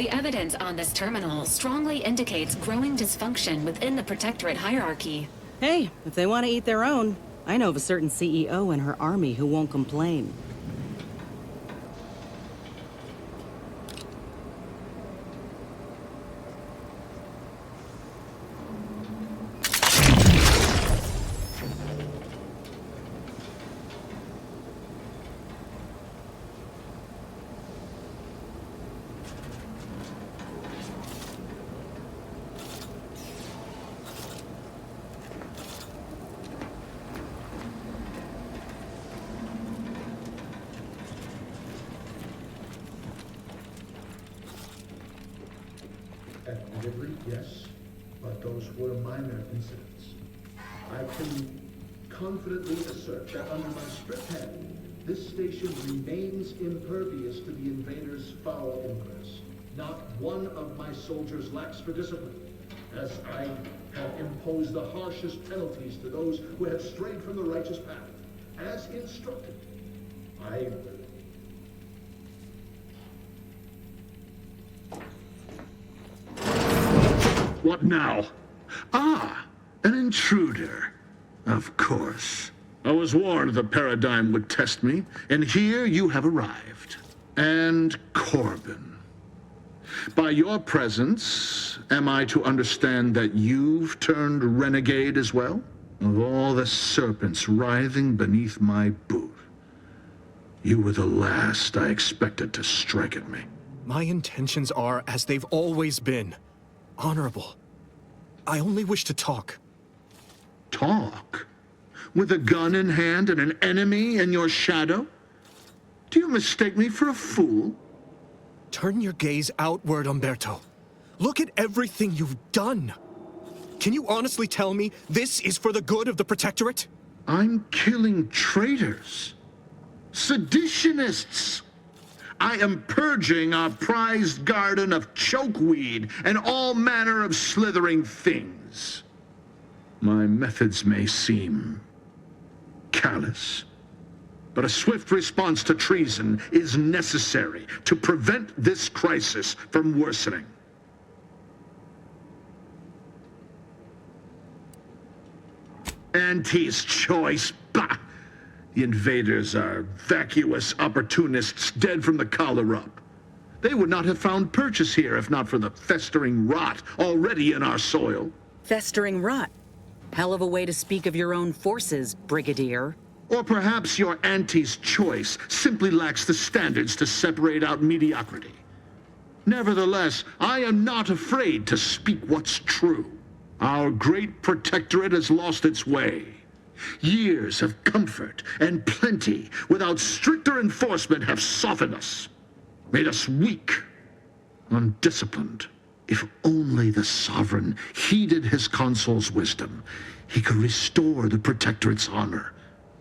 The evidence on this terminal strongly indicates growing dysfunction within the Protectorate hierarchy. Hey, if they want to eat their own, I know of a certain CEO and her army who won't complain. At delivery, yes, but those were minor incidents. I can confidently assert that under my strict hand, this station remains impervious to the invaders' foul impress. Not one of my soldiers lacks for discipline, as I have imposed the harshest penalties to those who have strayed from the righteous path. As instructed, I will. What now? Ah, an intruder. Of course. I was warned the paradigm would test me, and here you have arrived. And Corbin. By your presence, am I to understand that you've turned renegade as well? Of all the serpents writhing beneath my boot, you were the last I expected to strike at me. My intentions are as they've always been. Honorable. I only wish to talk. Talk? With a gun in hand and an enemy in your shadow? Do you mistake me for a fool? Turn your gaze outward, Umberto. Look at everything you've done. Can you honestly tell me this is for the good of the Protectorate? I'm killing traitors. Seditionists. I am purging our prized garden of chokeweed and all manner of slithering things. My methods may seem callous, but a swift response to treason is necessary to prevent this crisis from worsening. Auntie's choice, bah! The invaders are vacuous opportunists dead from the collar up. They would not have found purchase here if not for the festering rot already in our soil. Festering rot. Hell of a way to speak of your own forces, Brigadier. Or perhaps your auntie's choice simply lacks the standards to separate out mediocrity. Nevertheless, I am not afraid to speak what's true. Our great protectorate has lost its way. Years of comfort and plenty without stricter enforcement have softened us, made us weak, undisciplined. If only the Sovereign heeded his consul's wisdom, he could restore the Protectorate's honor,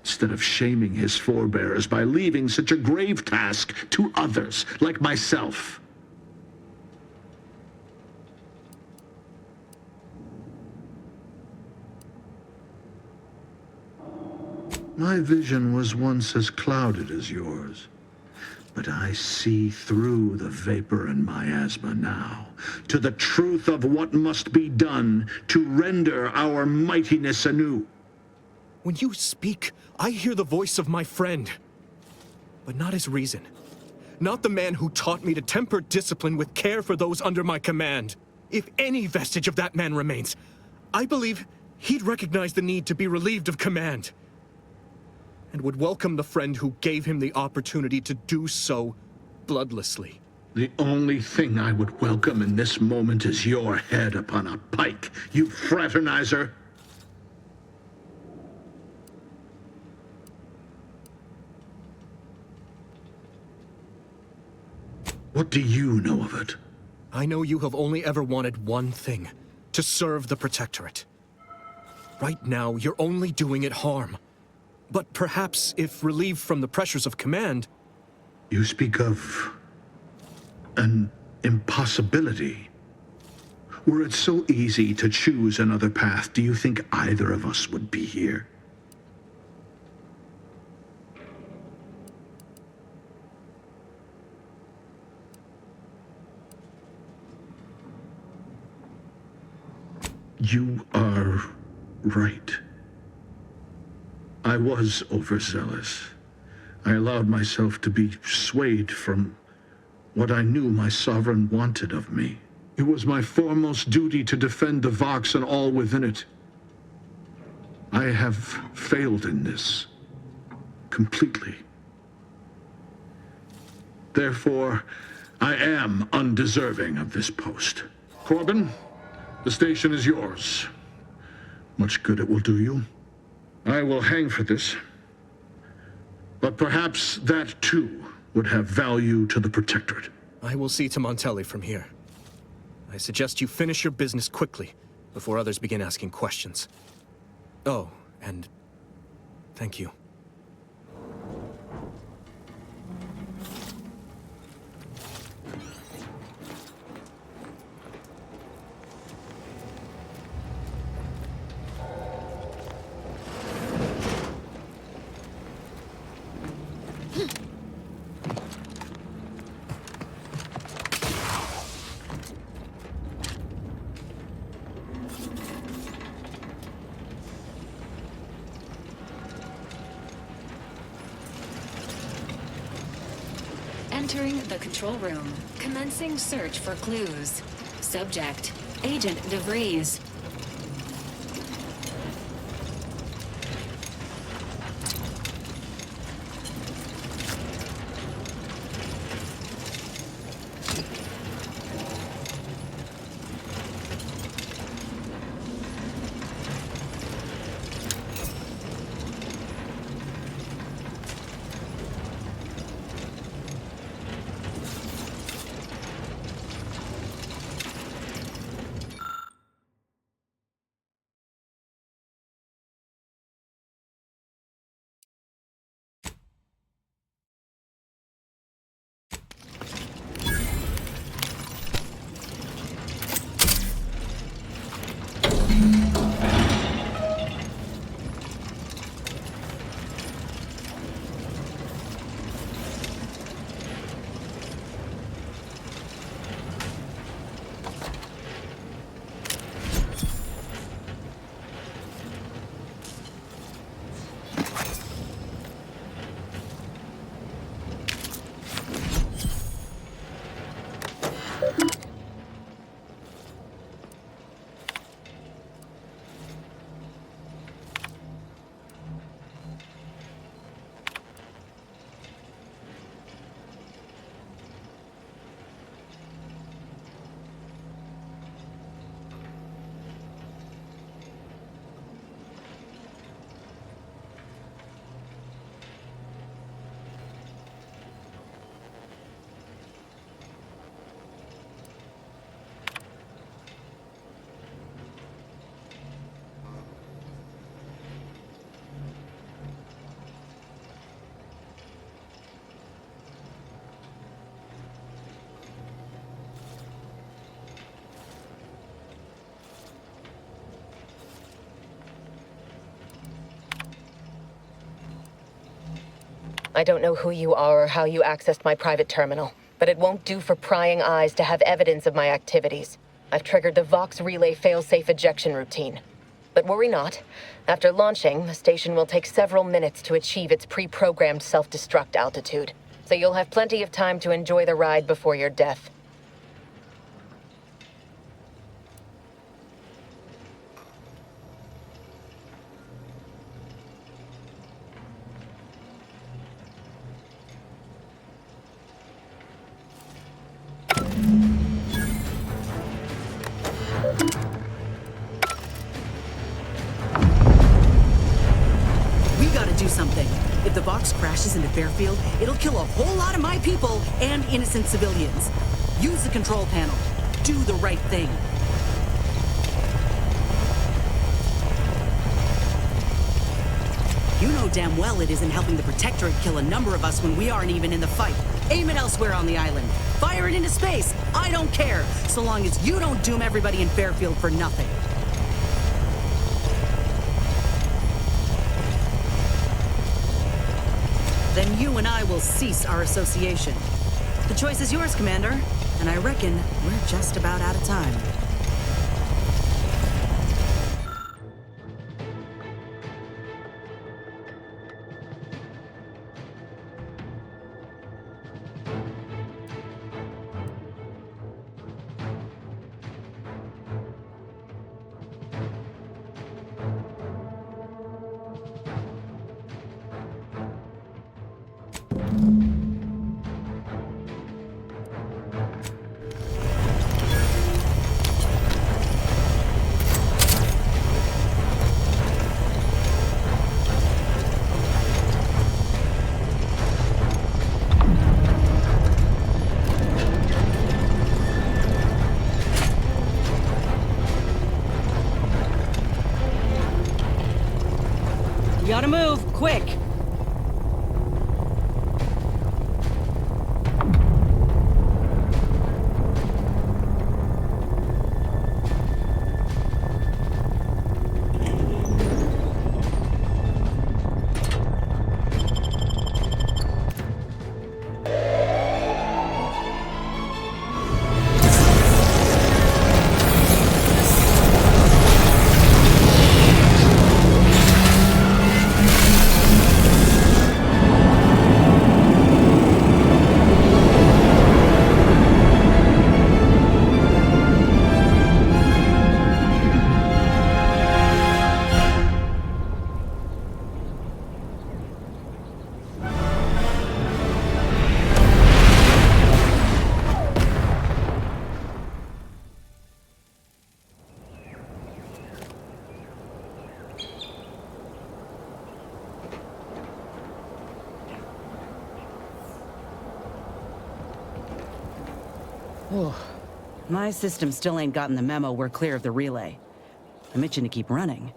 instead of shaming his forebears by leaving such a grave task to others like myself. My vision was once as clouded as yours, but I see through the vapor and miasma now, to the truth of what must be done to render our mightiness anew. When you speak, I hear the voice of my friend, but not his reason. Not the man who taught me to temper discipline with care for those under my command. If any vestige of that man remains, I believe he'd recognize the need to be relieved of command, and would welcome the friend who gave him the opportunity to do so bloodlessly. The only thing I would welcome in this moment is your head upon a pike, you fraternizer. What do you know of it? I know you have only ever wanted one thing, to serve the Protectorate. Right now, you're only doing it harm. But perhaps, if relieved from the pressures of command... You speak of an impossibility. Were it so easy to choose another path, do you think either of us would be here? You are right. I was overzealous. I allowed myself to be swayed from what I knew my sovereign wanted of me. It was my foremost duty to defend the Vox and all within it. I have failed in this. Completely. Therefore, I am undeserving of this post. Corbin, the station is yours. Much good it will do you. I will hang for this. But perhaps that too would have value to the Protectorate. I will see to Montelli from here. I suggest you finish your business quickly, before others begin asking questions. Oh, and thank you. Entering the control room. Commencing search for clues. Subject: Agent DeVries. I don't know who you are or how you accessed my private terminal, but it won't do for prying eyes to have evidence of my activities. I've triggered the Vox Relay failsafe ejection routine. But worry not. After launching, the station will take several minutes to achieve its pre-programmed self-destruct altitude. So you'll have plenty of time to enjoy the ride before your death. If the Vox crashes into Fairfield, it'll kill a whole lot of my people and innocent civilians. Use the control panel. Do the right thing. You know damn well it isn't helping the Protectorate kill a number of us when we aren't even in the fight. Aim it elsewhere on the island. Fire it into space. I don't care, so long as you don't doom everybody in Fairfield for nothing. Then you and I will cease our association. The choice is yours, Commander, and I reckon we're just about out of time. You gotta move, quick! My system still ain't gotten the memo we're clear of the relay. I'm itching to keep running.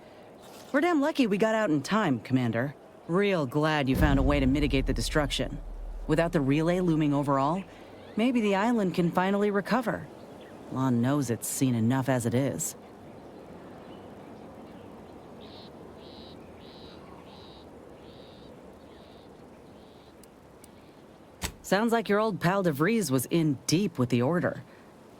We're damn lucky we got out in time, Commander. Real glad you found a way to mitigate the destruction. Without the relay looming over all, maybe the island can finally recover. Lon knows it's seen enough as it is. Sounds like your old pal DeVries was in deep with the Order.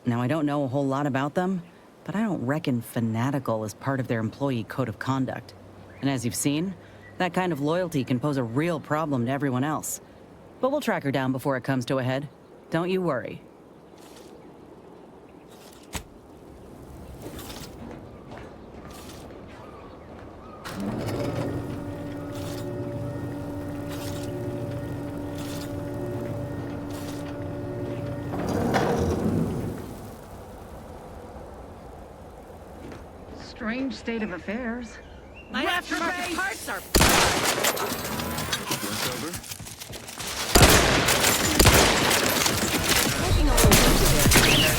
Now, I don't know a whole lot about them, but I don't reckon fanatical is part of their employee code of conduct. And as you've seen, that kind of loyalty can pose a real problem to everyone else. But we'll track her down before it comes to a head. Don't you worry. Strange state of affairs. My aftermarket parts are... What's over? Taking a little winter there, Commander.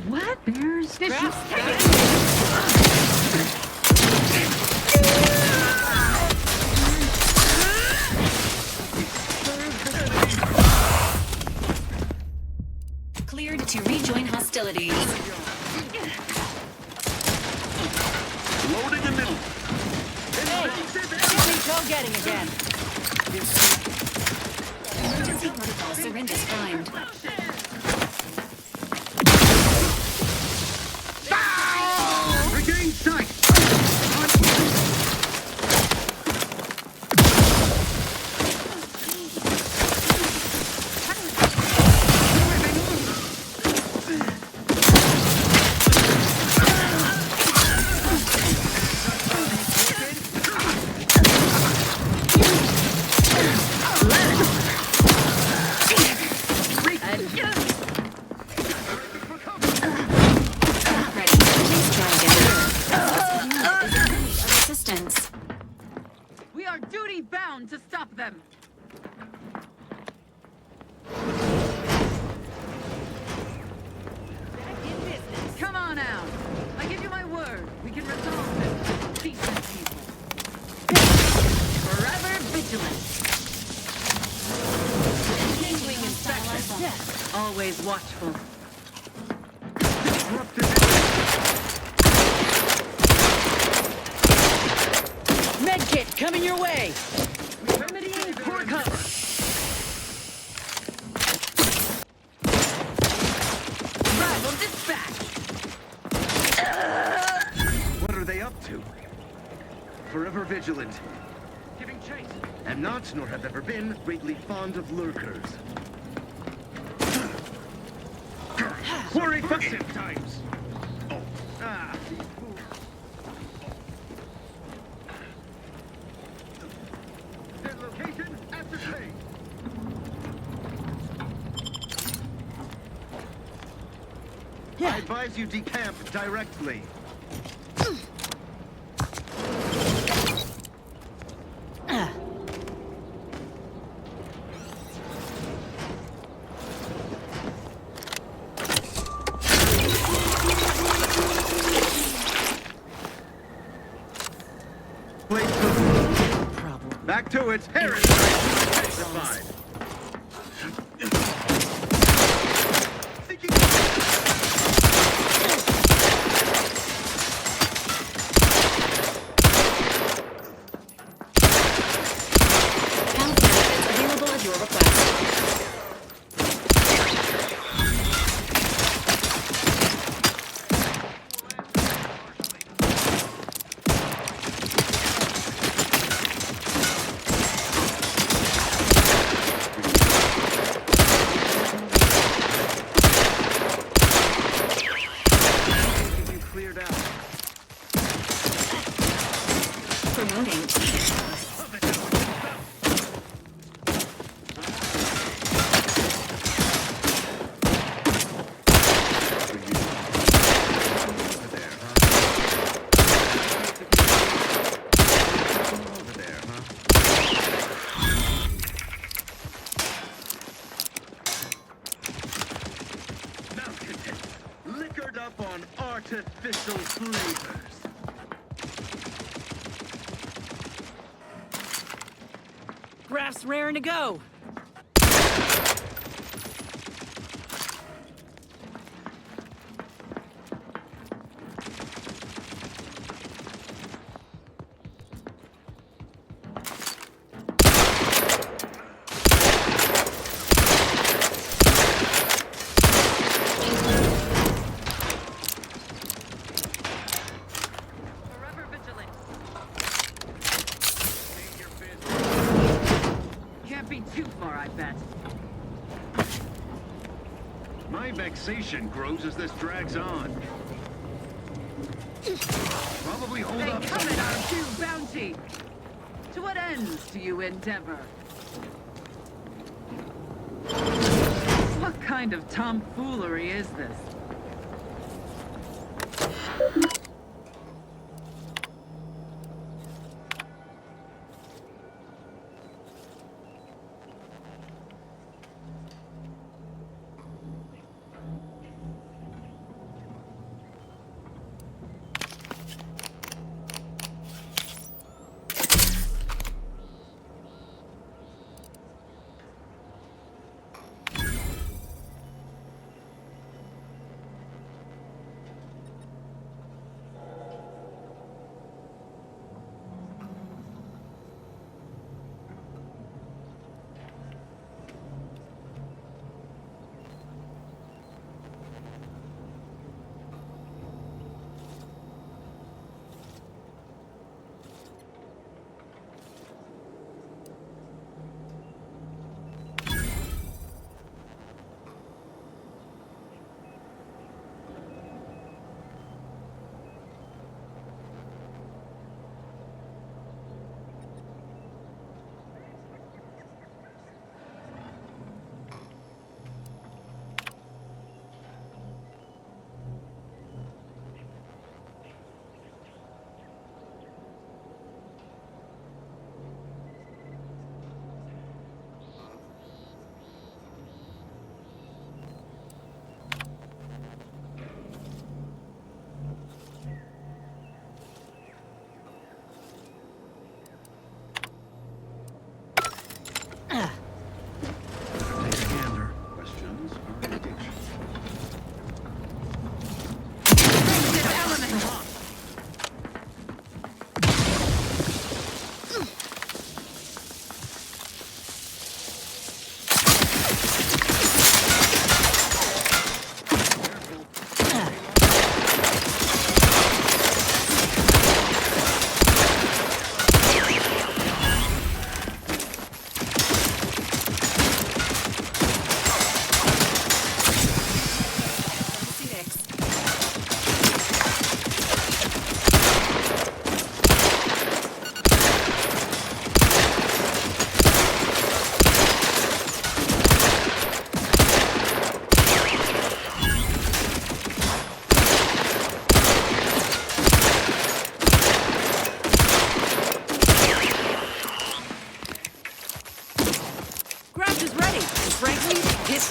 What? Bears? Fishes? Cleared to rejoin hostilities. Loading and middle. Go getting again. Emergency protocol syringes primed. Regain sight! Ready. Please try again. Assistance. We are duty bound to stop them. Come on out. I give you my word. We can resolve this. Decent people. Forever vigilant. Continuing inspection. Always watchful. Medkit coming your way! Remedying for cover. Rival dispatch. What are they up to? Forever vigilant. Am not, nor have ever been, greatly fond of lurkers. Quarry effective times! Oh, these fools. Their location ascertained. I advise you decamp directly. Back to it. Harris intensified. Health benefits available at your request. You cleared out. Promoting. Over there, huh? Over there, huh? Malcontents, liquored up on artificial flavors. Graph's raring to go. Forever vigilant. Can't be too far, I bet. My vexation grows as this drags on. Probably hold They up come some... at our due bounty. To what ends do you endeavor? What kind of tomfoolery is this?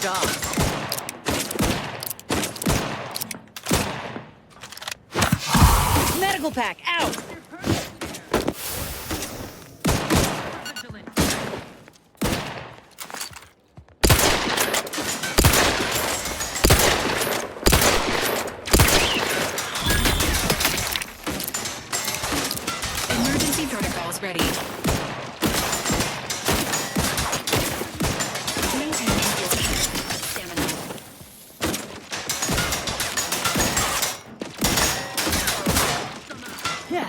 job. Medical pack, out! Emergency protocols ready. Maintaining your stamina. Yeah.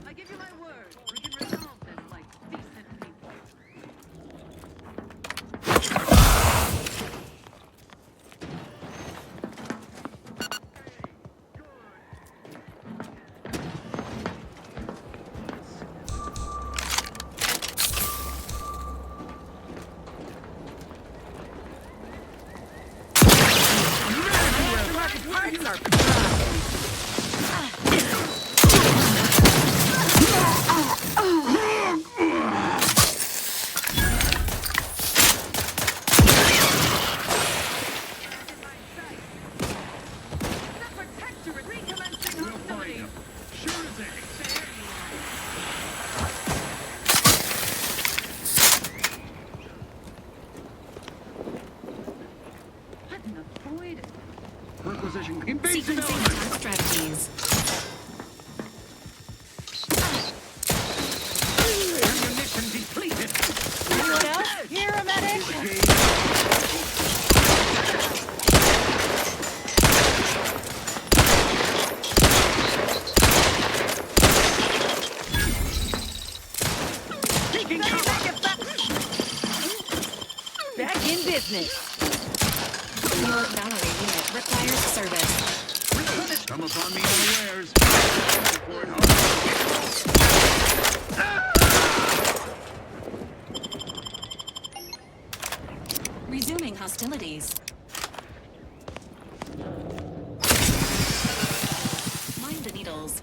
I give you my word. We can resolve this like decent people. The Protectorate recommencing hostilities. Sure as heck. Couldn't avoid it. Requisition invasive Sequencing element. attack strategies. Ammunition depleted. Anyone else? Here, a medic? Taking cover. Back in business. Your Valorant unit requires service. Come upon me unawares. Report home. Resuming hostilities. Mind the needles.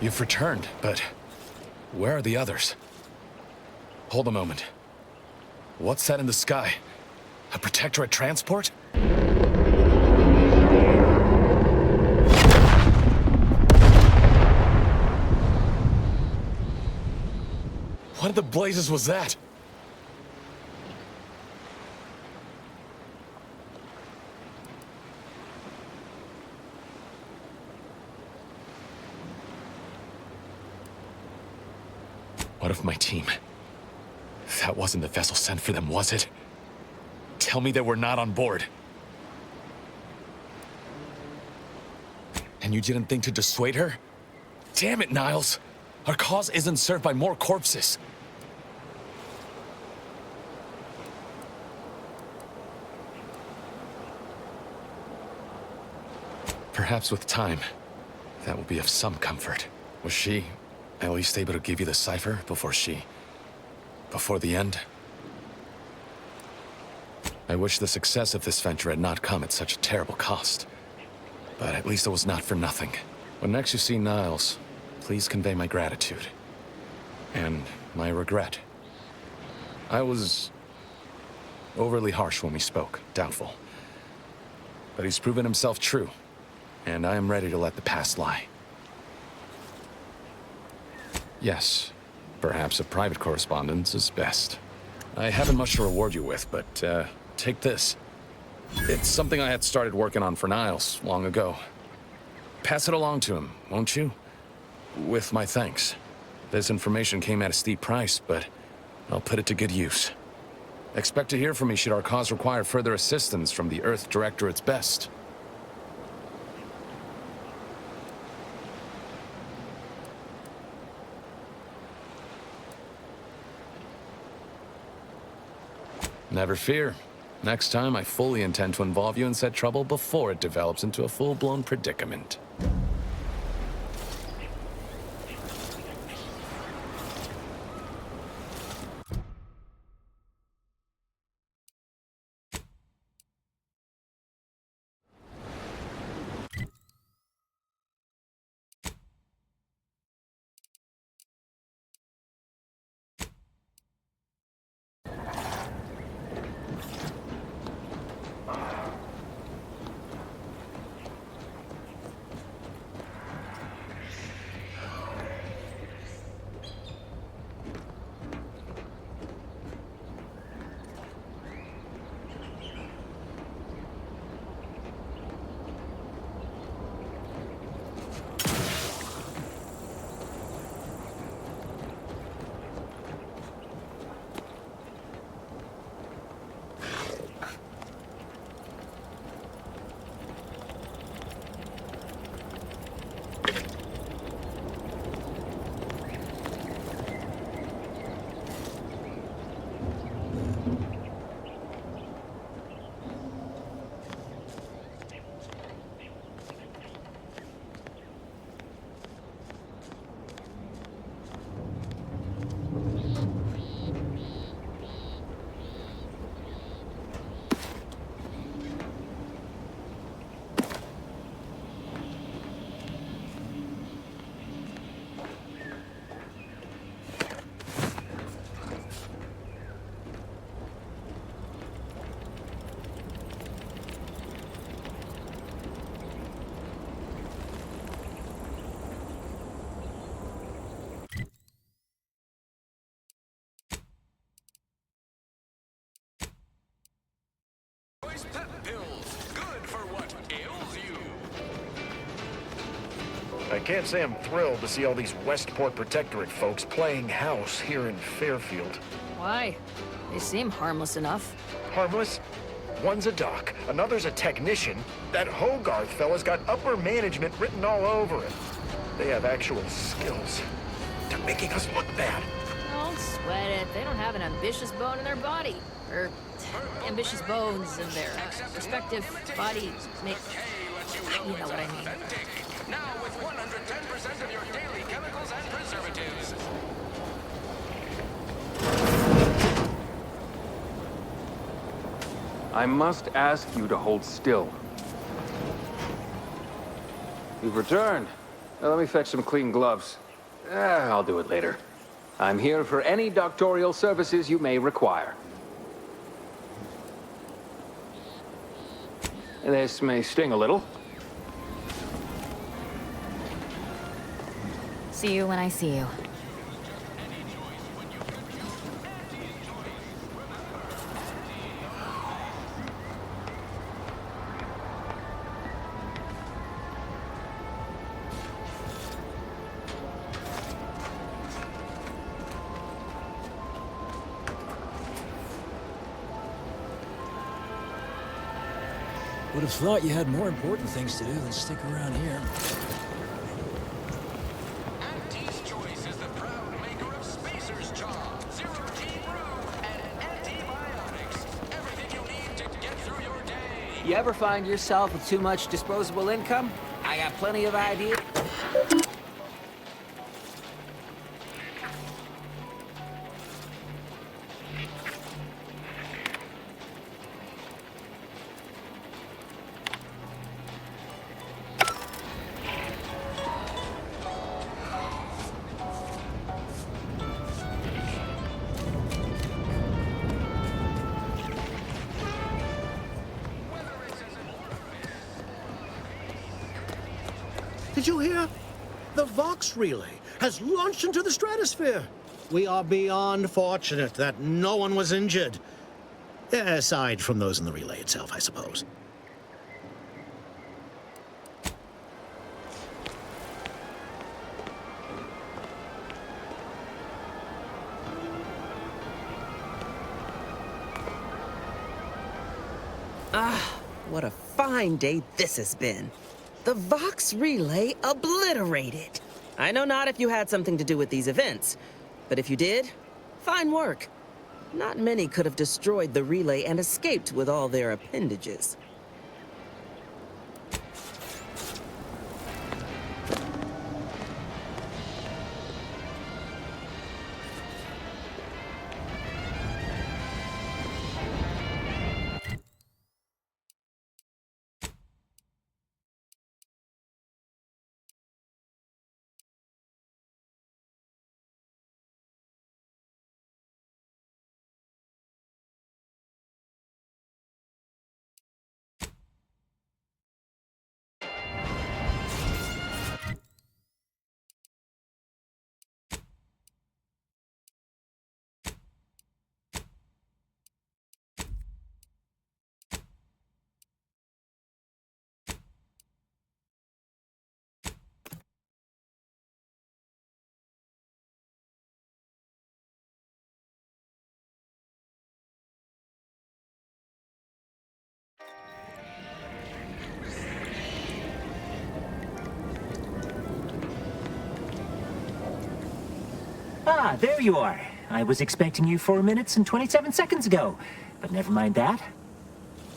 You've returned, but where are the others? Hold a moment. What's that in the sky? A Protectorate transport? What in the blazes was that? What of my team? That wasn't the vessel sent for them, was it? Tell me they were not on board. And you didn't think to dissuade her? Damn it, Niles! Our cause isn't served by more corpses. Perhaps with time, that will be of some comfort. Was she at least able to give you the cipher before the end? I wish the success of this venture had not come at such a terrible cost. But at least it was not for nothing. When next you see Niles, please convey my gratitude. And my regret. I was overly harsh when we spoke, doubtful. But he's proven himself true, and I am ready to let the past lie. Yes, perhaps a private correspondence is best. I haven't much to reward you with, but take this. It's something I had started working on for Niles long ago. Pass it along to him, won't you? With my thanks. This information came at a steep price, but I'll put it to good use. Expect to hear from me should our cause require further assistance from the Earth Directorate's best. Never fear. Next time, I fully intend to involve you in said trouble before it develops into a full-blown predicament. I can't say I'm thrilled to see all these Westport Protectorate folks playing house here in Fairfield. Why? They seem harmless enough. Harmless? One's a doc, another's a technician. That Hogarth fella's got upper management written all over him. They have actual skills. They're making us look bad. Don't sweat it. They don't have an ambitious bone in their body. Or ambitious bones in their respective body make... You know what I mean. Now with 110% of your daily chemicals and preservatives. I must ask you to hold still. You've returned. Now let me fetch some clean gloves. I'll do it later. I'm here for any doctorial services you may require. This may sting a little. See you when I see you. Would have thought you had more important things to do than stick around here. Auntie's Choice is the proud maker of Spacer's Jaw, Zero-G Brew, and antibiotics. Everything you need to get through your day. You ever find yourself with too much disposable income? I got plenty of ideas. Did you hear? The Vox relay has launched into the stratosphere. We are beyond fortunate that no one was injured. Aside from those in the relay itself, I suppose. Ah, what a fine day this has been. The Vox relay obliterated. I know not if you had something to do with these events, but if you did, fine work. Not many could have destroyed the relay and escaped with all their appendages. Ah, there you are. I was expecting you 4 minutes and 27 seconds ago. But never mind that.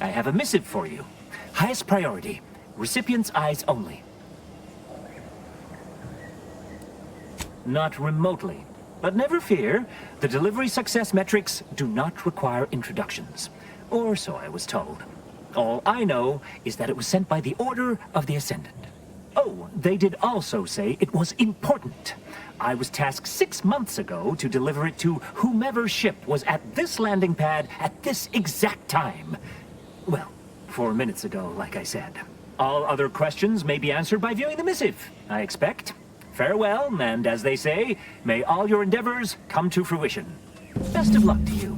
I have a missive for you. Highest priority. Recipient's eyes only. Not remotely. But never fear. The delivery success metrics do not require introductions. Or so I was told. All I know is that it was sent by the Order of the Ascendant. Oh, they did also say it was important. I was tasked 6 months ago to deliver it to whomever ship was at this landing pad at this exact time. Well, 4 minutes ago, like I said. All other questions may be answered by viewing the missive, I expect. Farewell, and as they say, may all your endeavors come to fruition. Best of luck to you.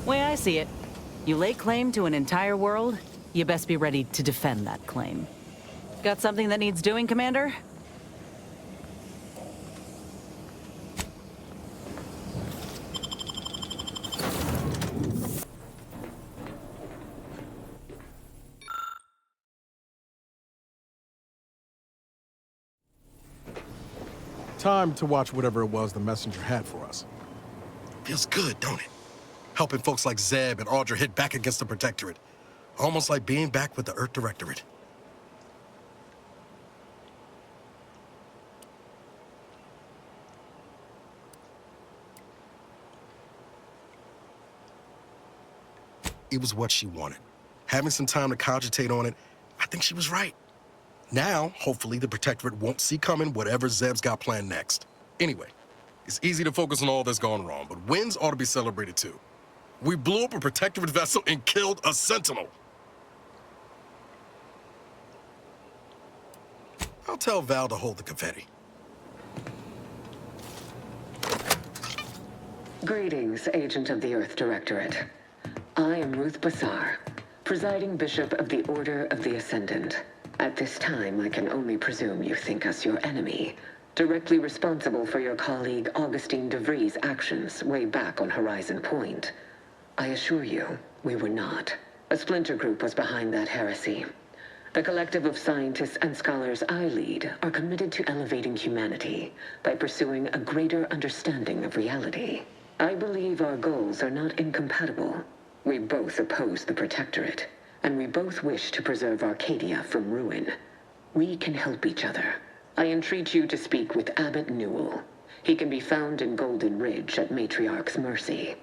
Way I see it, you lay claim to an entire world, you best be ready to defend that claim. Got something that needs doing, Commander? Time to watch whatever it was the messenger had for us. Feels good, don't it? Helping folks like Zeb and Audra hit back against the Protectorate. Almost like being back with the Earth Directorate. It was what she wanted. Having some time to cogitate on it, I think she was right. Now, hopefully, the Protectorate won't see coming whatever Zeb's got planned next. Anyway, it's easy to focus on all that's gone wrong, but wins ought to be celebrated too. We blew up a Protectorate vessel and killed a Sentinel. I'll tell Val to hold the confetti. Greetings, Agent of the Earth Directorate. I am Ruth Bassar, presiding bishop of the Order of the Ascendant. At this time, I can only presume you think us your enemy, directly responsible for your colleague Augustine DeVries' actions way back on Horizon Point. I assure you, we were not. A splinter group was behind that heresy. The collective of scientists and scholars I lead are committed to elevating humanity by pursuing a greater understanding of reality. I believe our goals are not incompatible. We both oppose the Protectorate, and we both wish to preserve Arcadia from ruin. We can help each other. I entreat you to speak with Abbot Newell. He can be found in Golden Ridge at Matriarch's mercy.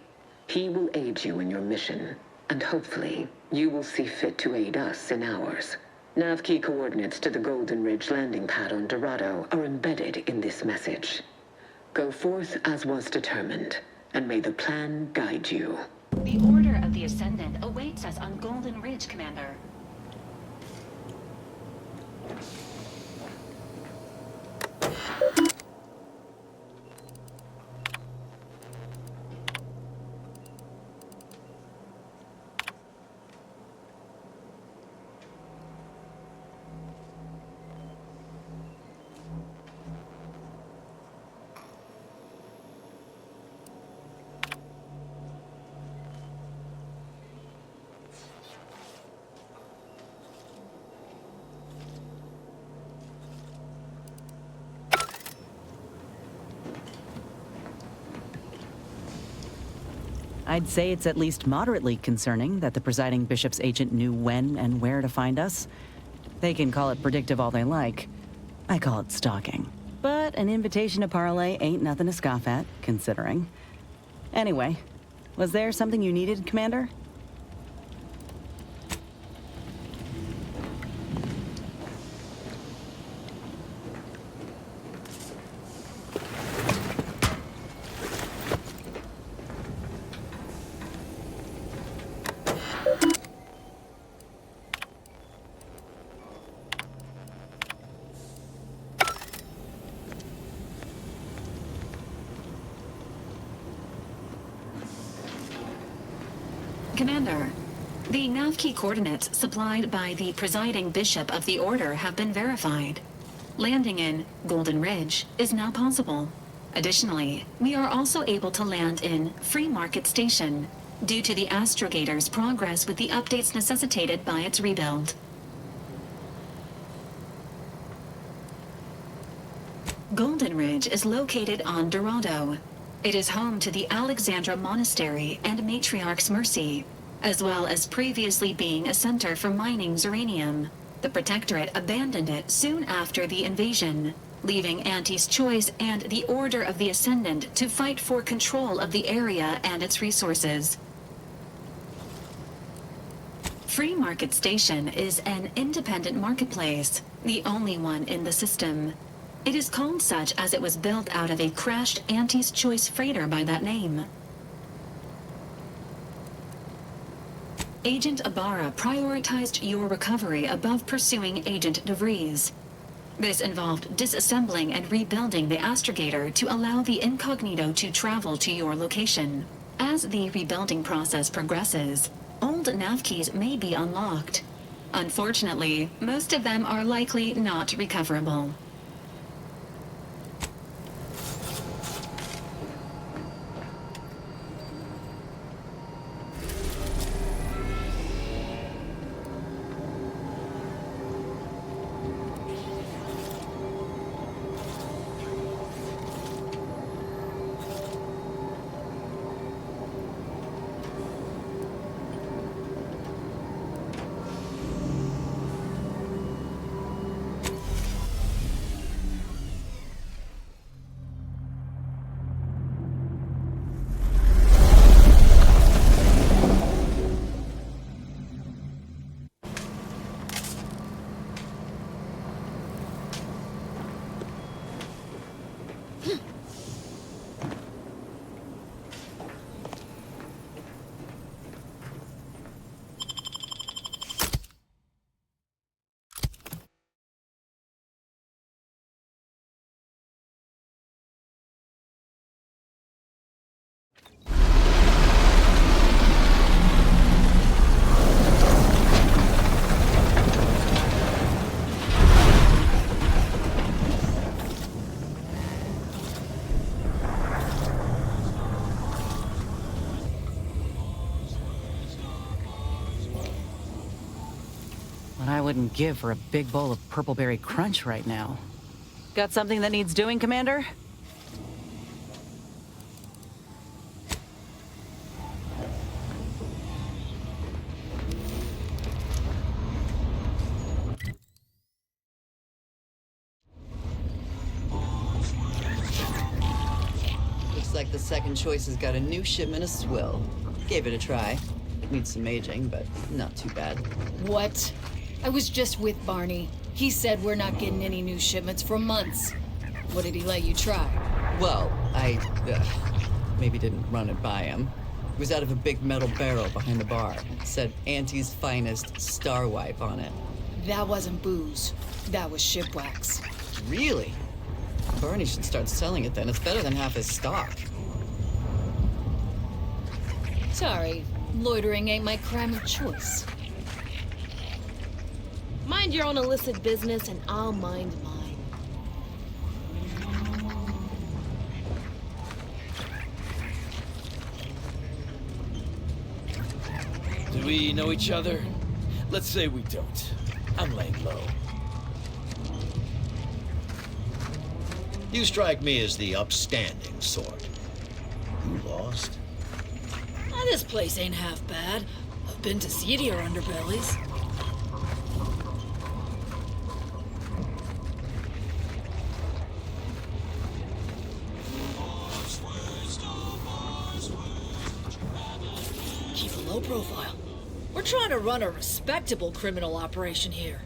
He will aid you in your mission, and hopefully, you will see fit to aid us in ours. Nav key coordinates to the Golden Ridge landing pad on Dorado are embedded in this message. Go forth as was determined, and may the plan guide you. The Order of the Ascendant awaits us on Golden Ridge, Commander. I'd say it's at least moderately concerning that the presiding bishop's agent knew when and where to find us. They can call it predictive all they like. I call it stalking. But an invitation to parley ain't nothing to scoff at, considering. Anyway, was there something you needed, Commander? Commander, the nav key coordinates supplied by the presiding bishop of the Order have been verified. Landing in Golden Ridge is now possible. Additionally, we are also able to land in Free Market Station, due to the astrogator's progress with the updates necessitated by its rebuild. Golden Ridge is located on Dorado. It is home to the Alexandra Monastery and Matriarch's Mercy, as well as previously being a center for mining uranium. The Protectorate abandoned it soon after the invasion, leaving Auntie's Choice and the Order of the Ascendant to fight for control of the area and its resources. Free Market Station is an independent marketplace, the only one in the system. It is called such as it was built out of a crashed Auntie's Choice freighter by that name. Agent Ibarra prioritized your recovery above pursuing Agent DeVries. This involved disassembling and rebuilding the astrogator to allow the incognito to travel to your location. As the rebuilding process progresses, old nav keys may be unlocked. Unfortunately, most of them are likely not recoverable. wouldn't give for a big bowl of purpleberry crunch right now. Got something that needs doing, Commander? Looks like the second choice has got a new shipment of swill. Gave it a try. Needs some aging, but not too bad. What? I was just with Barney. He said we're not getting any new shipments for months. What did he let you try? Well, I maybe didn't run it by him. It was out of a big metal barrel behind the bar. It said Auntie's Finest Star Wipe on it. That wasn't booze. That was ship wax. Really? Barney should start selling it then. It's better than half his stock. Sorry, loitering ain't my crime of choice. Mind your own illicit business and I'll mind mine. Do we know each other? Let's say we don't. I'm laying low. You strike me as the upstanding sort. You lost? This place ain't half bad. I've been to seedier underbellies. Keep a low profile. We're trying to run a respectable criminal operation here.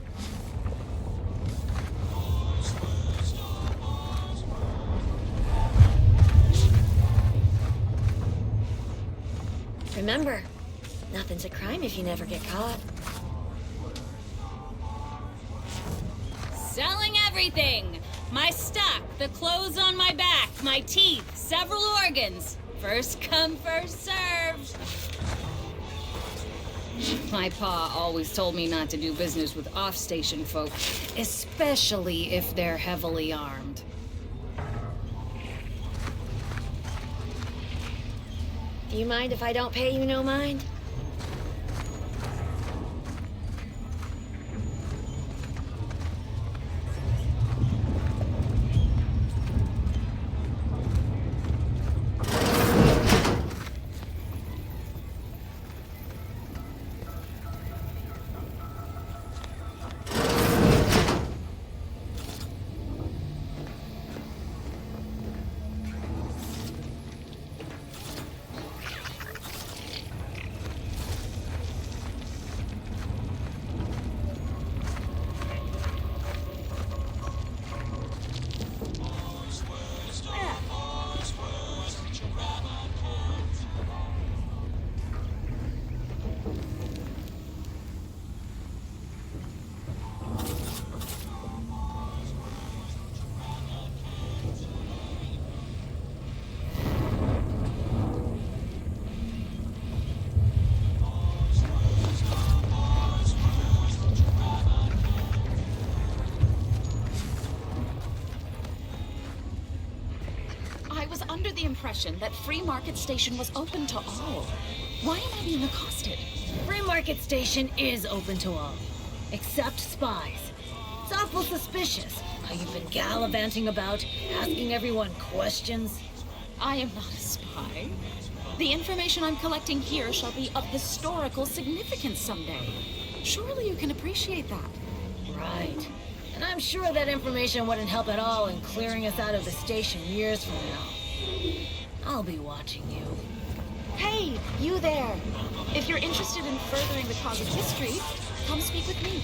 Remember, nothing's a crime if you never get caught. Selling everything! My stock, the clothes on my back, my teeth, several organs. First come, first served. My pa always told me not to do business with off-station folk, especially if they're heavily armed. Do you mind if I don't pay you no mind? The impression that Free Market Station was open to all. Why am I being accosted? Free Market Station is open to all, except spies. It's awful suspicious how you've been gallivanting about, asking everyone questions. I am not a spy. The information I'm collecting here shall be of historical significance someday. Surely you can appreciate that. Right. And I'm sure that information wouldn't help at all in clearing us out of the station years from now. I'll be watching you. Hey, you there! If you're interested in furthering the cause of history, come speak with me.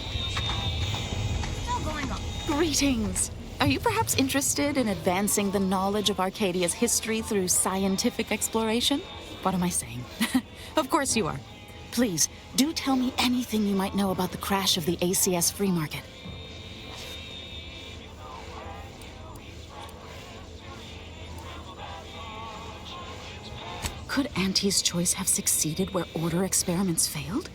What's all going on? Greetings! Are you perhaps interested in advancing the knowledge of Arcadia's history through scientific exploration? What am I saying? Of course you are. Please, do tell me anything you might know about the crash of the ACS Free Market. Could Auntie's choice have succeeded where order experiments failed?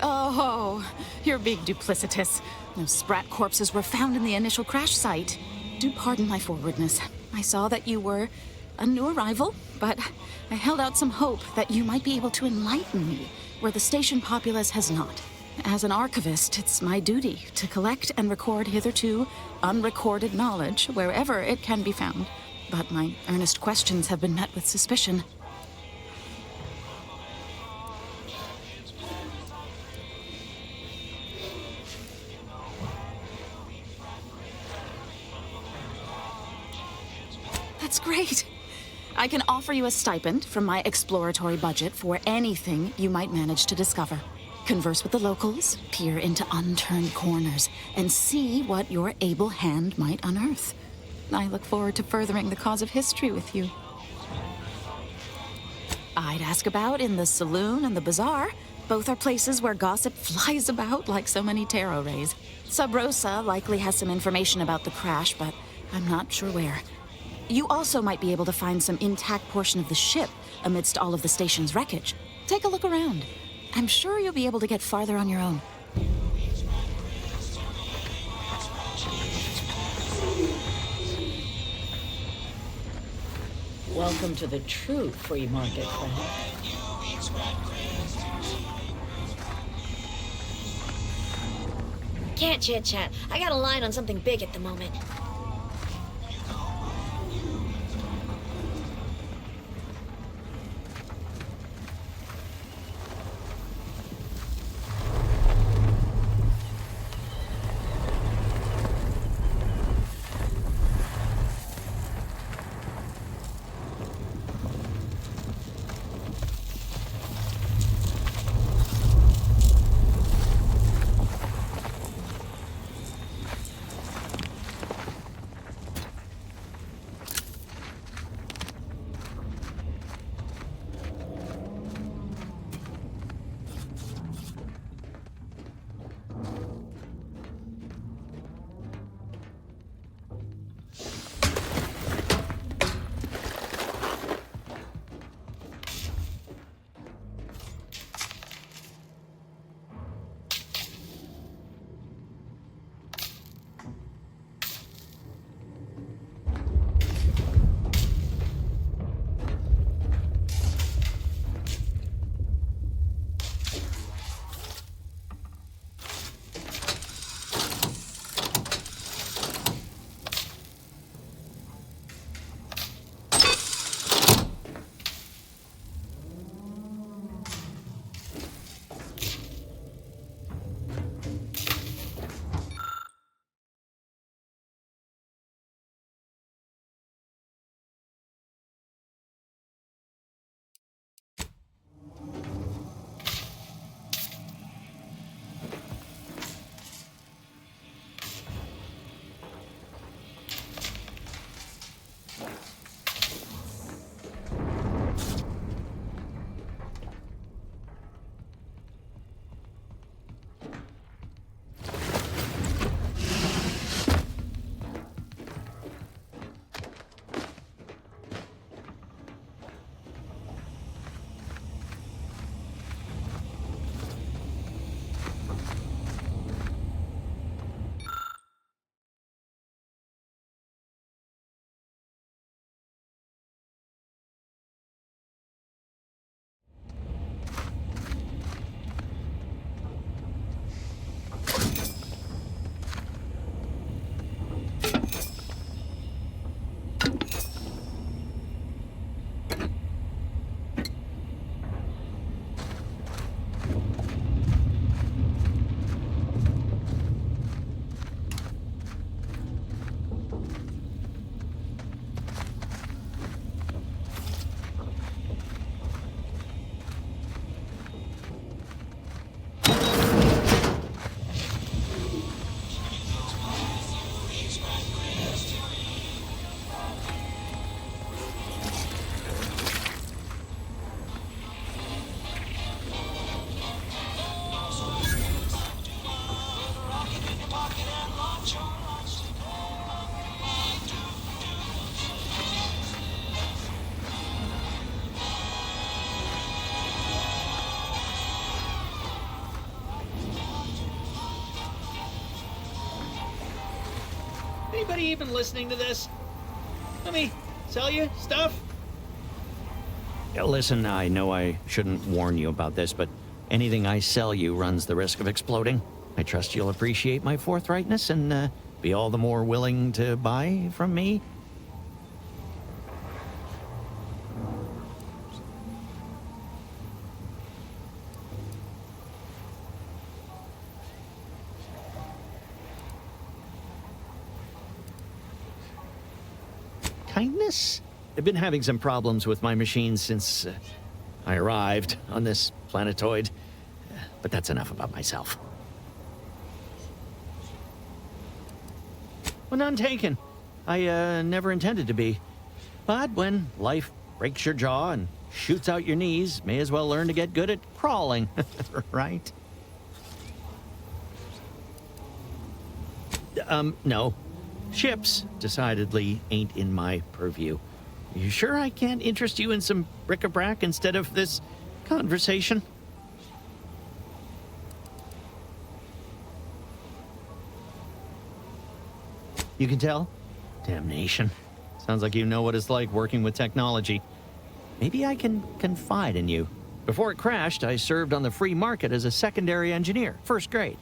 Oh, you're being duplicitous. Those sprat corpses were found in the initial crash site. Do pardon my forwardness. I saw that you were a new arrival, but I held out some hope that you might be able to enlighten me where the station populace has not. As an archivist, it's my duty to collect and record hitherto unrecorded knowledge wherever it can be found. But my earnest questions have been met with suspicion. That's great. I can offer you a stipend from my exploratory budget for anything you might manage to discover. Converse with the locals, peer into unturned corners, and see what your able hand might unearth. I look forward to furthering the cause of history with you. I'd ask about in the saloon and the bazaar. Both are places where gossip flies about like so many tarot rays. Sub Rosa likely has some information about the crash, but I'm not sure where. You also might be able to find some intact portion of the ship amidst all of the station's wreckage. Take a look around. I'm sure you'll be able to get farther on your own. Welcome to the true free market, friend. Can't chit-chat. I got a line on something big at the moment. Anybody even listening to this? Let me sell you stuff? Listen, I know I shouldn't warn you about this, but Anything I sell you runs the risk of exploding. I trust you'll appreciate my forthrightness and be all the more willing to buy from me. Kindness? I've been having some problems with my machines since I arrived on this planetoid. But that's enough about myself. Well, none taken. I never intended to be. But when life breaks your jaw and shoots out your knees, may as well learn to get good at crawling, right? No. Ships decidedly ain't in my purview. You sure I can't interest you in some bric-a-brac instead of this conversation? You can tell? Damnation. Sounds like you know what it's like working with technology. Maybe I can confide in you. Before it crashed, I served on the free market as a secondary engineer, first grade.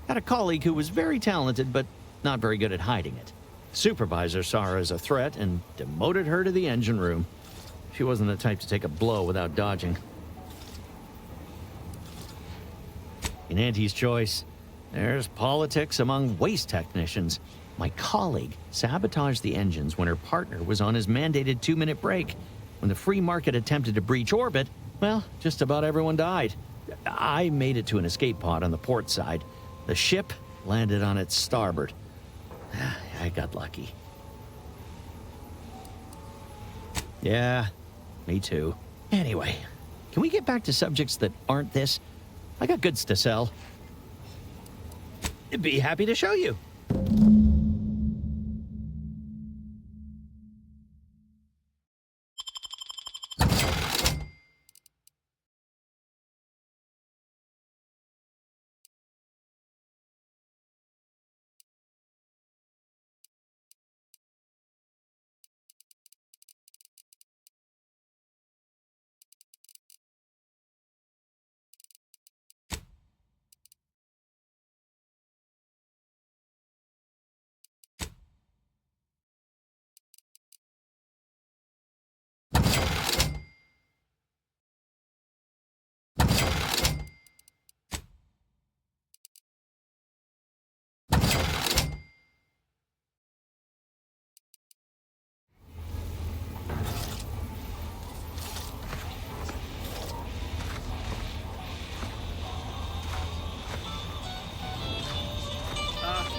Had a colleague who was very talented, but not very good at hiding it. Supervisor saw her as a threat and demoted her to the engine room. She wasn't the type to take a blow without dodging. In Auntie's choice, there's politics among waste technicians. My colleague sabotaged the engines when her partner was on his mandated 2-minute break. When the free market attempted to breach orbit, well, just about everyone died. I made it to an escape pod on the port side. The ship landed on its starboard. I got lucky. Yeah, me too. Anyway, can we get back to subjects that aren't this? I got goods to sell. I'd be happy to show you.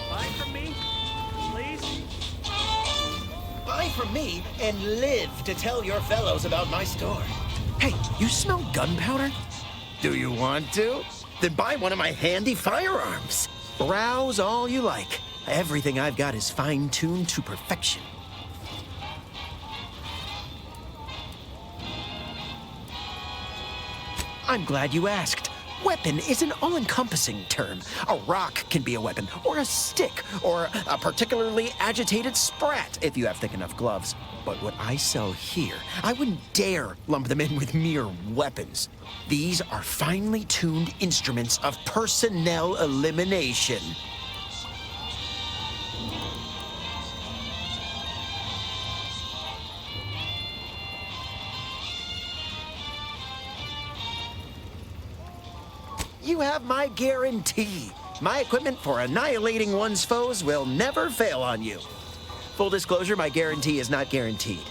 Buy from me, please? Buy from me and live to tell your fellows about my store. Hey, you smell gunpowder? Do you want to? Then buy one of my handy firearms. Browse all you like. Everything I've got is fine-tuned to perfection. I'm glad you asked. Weapon is an all-encompassing term. A rock can be a weapon, or a stick, or a particularly agitated sprat if you have thick enough gloves. But what I sell here, I wouldn't dare lump them in with mere weapons. These are finely tuned instruments of personnel elimination. You have my guarantee. My equipment for annihilating one's foes will never fail on you. Full disclosure, my guarantee is not guaranteed.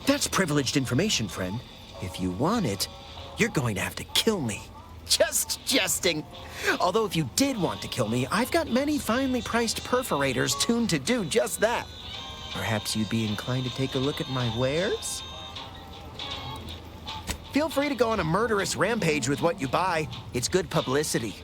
That's privileged information, friend. If you want it, you're going to have to kill me. Just jesting. Although if you did want to kill me, I've got many finely priced perforators tuned to do just that. Perhaps you'd be inclined to take a look at my wares? Feel free to go on a murderous rampage with what you buy. It's good publicity.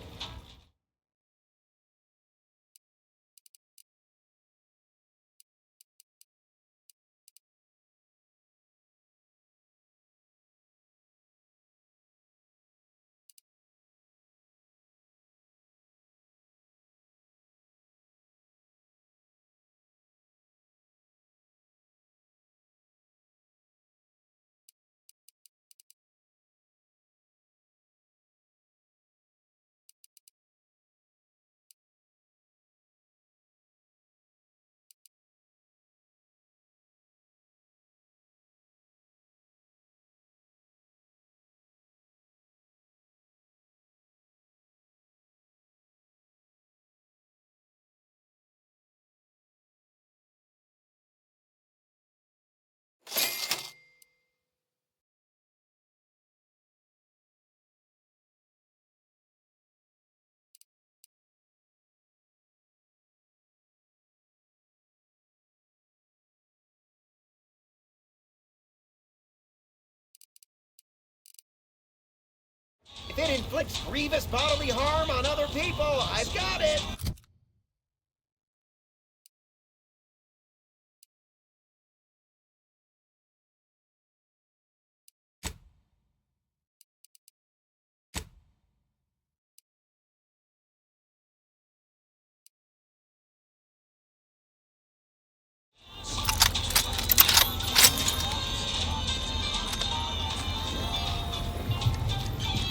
If it inflicts grievous bodily harm on other people, I've got it!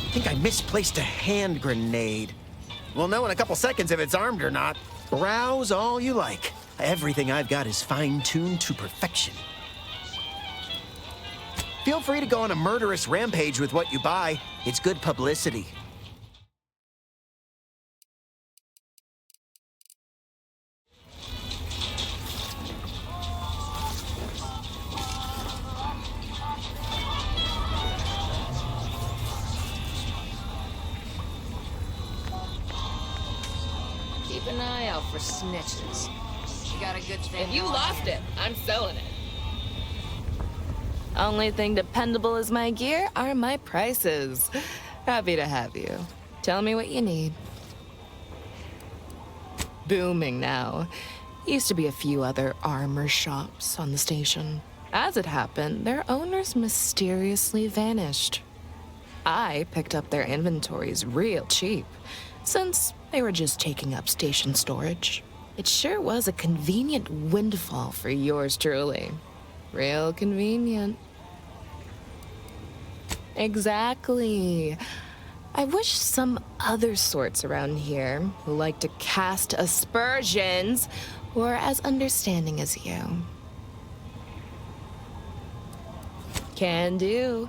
I think I misplaced a hand grenade. We'll know in a couple seconds if it's armed or not. Browse all you like. Everything I've got is fine-tuned to perfection. Feel free to go on a murderous rampage with what you buy. It's good publicity. Keep an eye out for snitches. You got a good thing. If you going lost here. it, I'm selling it. Only thing dependable as my gear are my prices. Happy to have you. Tell me what you need. Booming now. Used to be a few other armor shops on the station. As it happened, their owners mysteriously vanished. I picked up their inventories real cheap, since they were just taking up station storage. It sure was a convenient windfall for yours truly. Real convenient. Exactly. I wish some other sorts around here who like to cast aspersions were as understanding as you. Can do.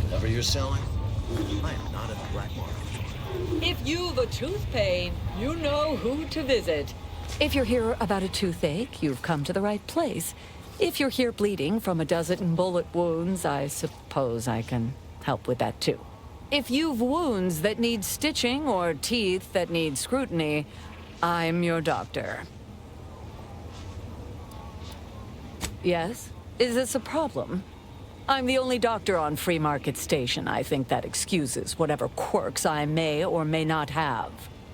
Whatever you're selling, I am not in the black market. If you've a tooth pain, you know who to visit. If you're here about a toothache, you've come to the right place. If you're here bleeding from a dozen bullet wounds, I suppose I can help with that too. If you've wounds that need stitching or teeth that need scrutiny, I'm your doctor. Yes? Is this a problem? I'm the only doctor on Free Market Station. I think that excuses whatever quirks I may or may not have.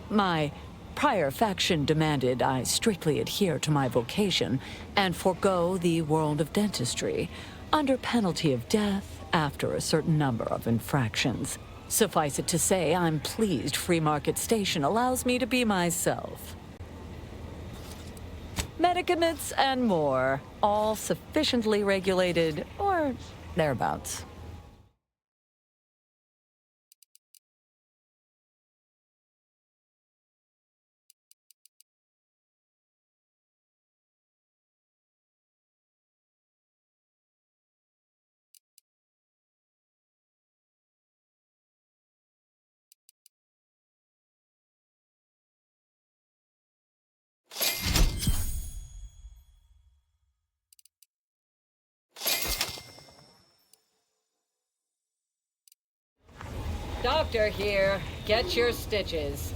My prior faction demanded I strictly adhere to my vocation and forego the world of dentistry, under penalty of death after a certain number of infractions. Suffice it to say, I'm pleased Free Market Station allows me to be myself. Medicaments and more, all sufficiently regulated, or thereabouts. Doctor here. Get your stitches.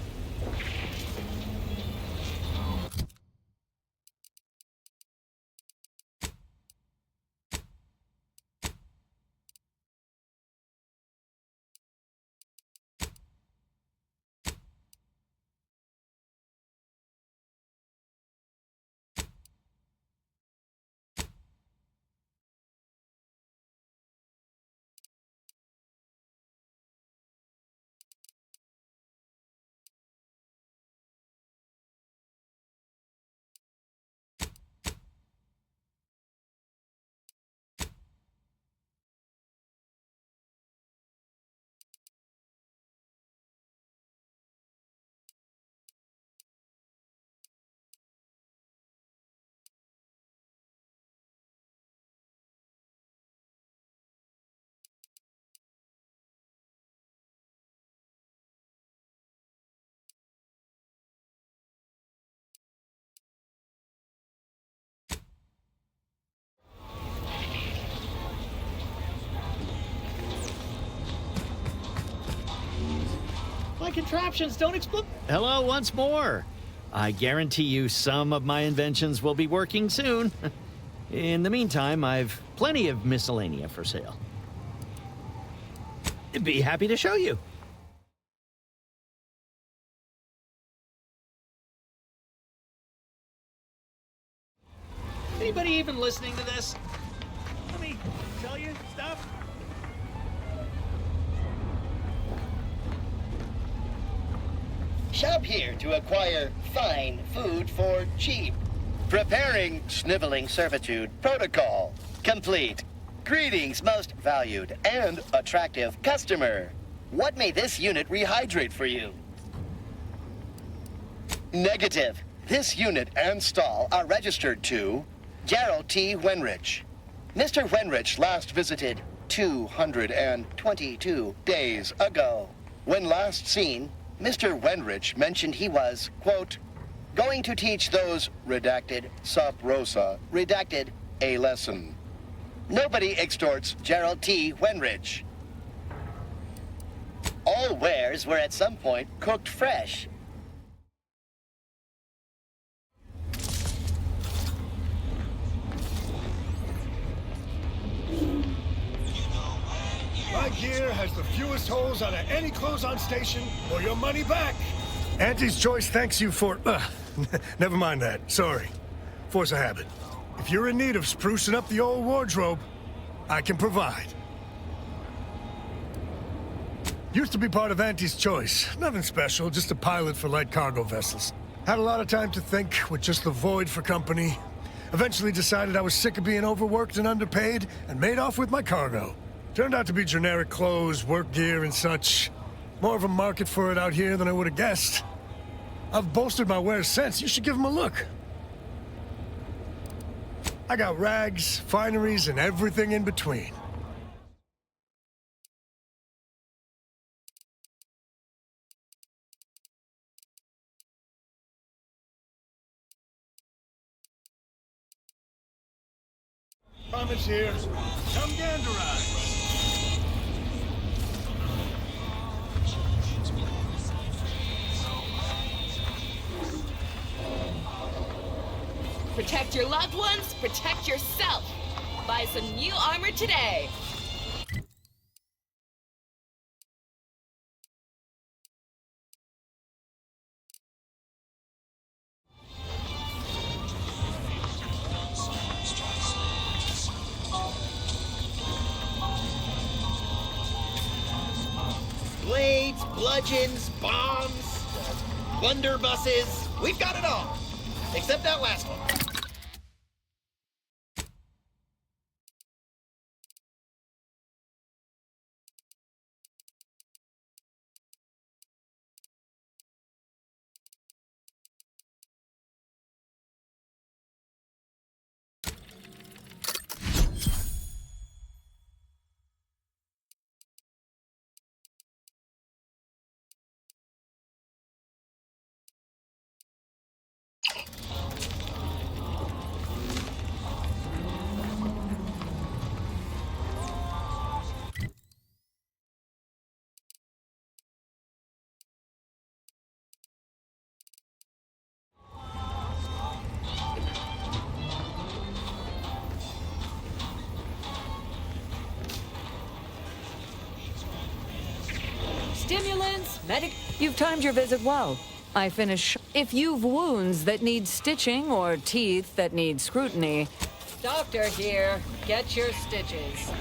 My contraptions don't explode. Hello once more. I guarantee you some of my inventions will be working soon. In the meantime, I've plenty of miscellanea for sale. Be happy to show you. Anybody even listening to this? Let me tell you stuff. Shop here to acquire fine food for cheap. Preparing sniveling servitude protocol complete. Greetings, most valued and attractive customer. What may this unit rehydrate for you? Negative. This unit and stall are registered to Gerald T. Wenrich. Mr. Wenrich last visited 222 days ago. When last seen, Mr. Wenrich mentioned he was, quote, going to teach those, redacted, sub rosa, redacted, a lesson. Nobody extorts Gerald T. Wenrich. All wares were at some point cooked fresh. My gear has the fewest holes out of any clothes-on station, or your money back. Auntie's Choice thanks you for... never mind that. Sorry. Force of habit. If you're in need of sprucing up the old wardrobe, I can provide. Used to be part of Auntie's Choice. Nothing special, just a pilot for light cargo vessels. Had a lot of time to think, with just the void for company. Eventually decided I was sick of being overworked and underpaid, and made off with my cargo. Turned out to be generic clothes, work gear, and such. More of a market for it out here than I would have guessed. I've bolstered my wares since. You should give them a look. I got rags, fineries, and everything in between. Promise here. Come ganderize. Protect your loved ones, protect yourself. Buy some new armor today. Blades, bludgeons, bombs, blunderbusses. We've got it all. Except that last one. Stimulants, You've timed your visit well. I finish. If you've wounds that need stitching or teeth that need scrutiny. Doctor here. Get your stitches.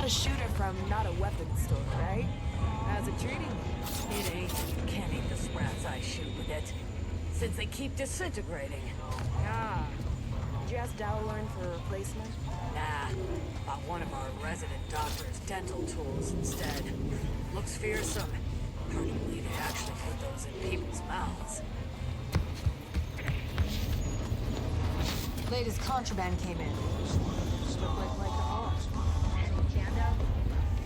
a shooter from not a weapons store, right? How's it treating you? It ain't. You can't eat the sprats I shoot with it. Since they keep disintegrating. Ah. Did you ask Dowlern for a replacement? Nah. Bought one of our resident doctor's dental tools instead. Looks fearsome. Hard to believe they actually put those in people's mouths. Latest contraband came in. Stuff like the horse. Jammed out.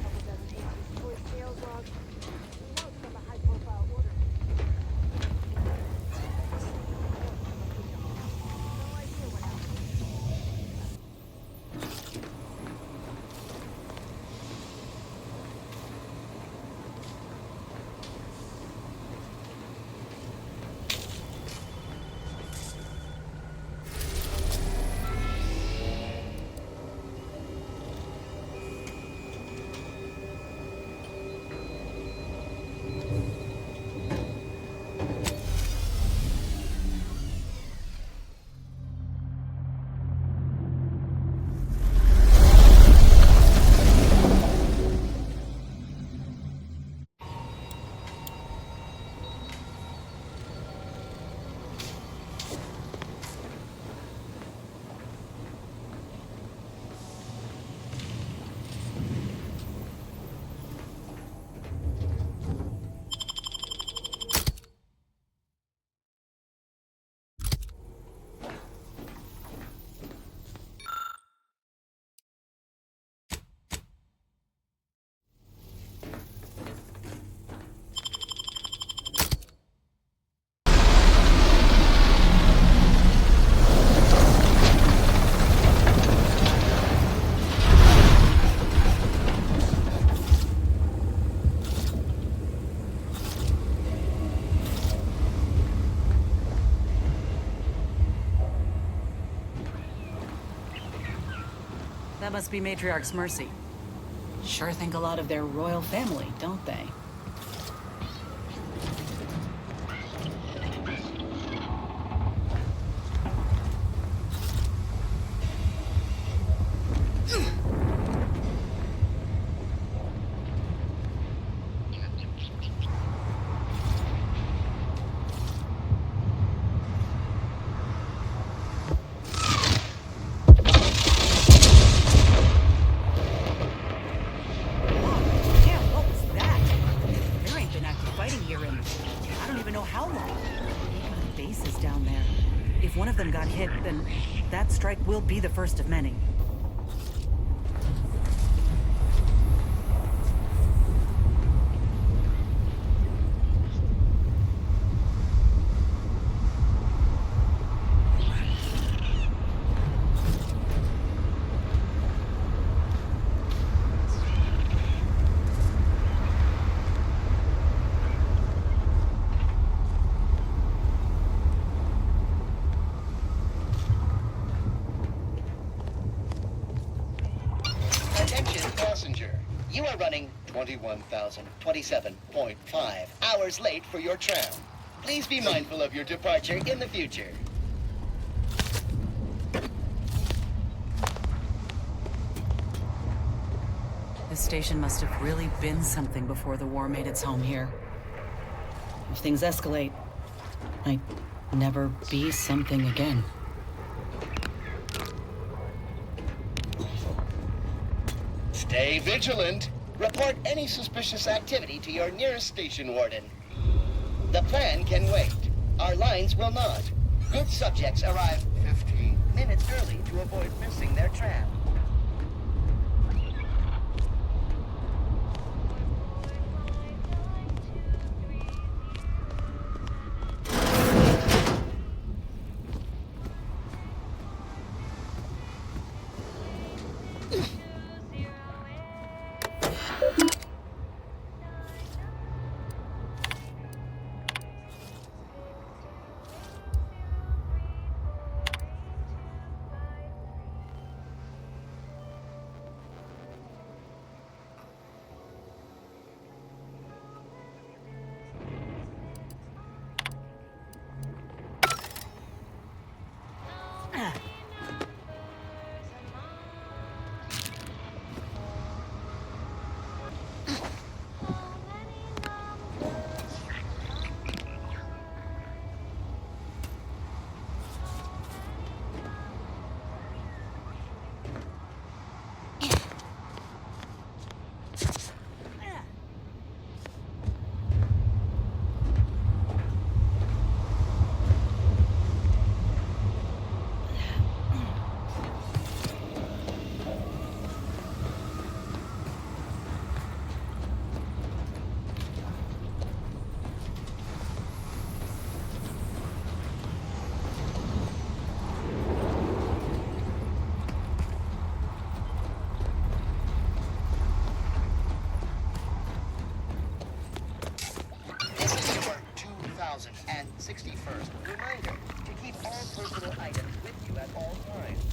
Couple dozen 80s toy sales logs. Notes from a high-profile order. No idea what happened. That must be Matriarch's Mercy. Sure think a lot of their royal family, don't they? If one of them got hit, then that strike will be the first of many. Attention passenger. You are running 21,027.5 hours late for your tram. Please be mindful of your departure in the future. This station must have really been something before the war made its home here. If things escalate, might never be something again. Stay vigilant. Report any suspicious activity to your nearest station warden. The plan can wait. Our lines will not. Good subjects arrive 15 minutes early to avoid missing their tram. 61st. Reminder to keep all personal items with you at all times.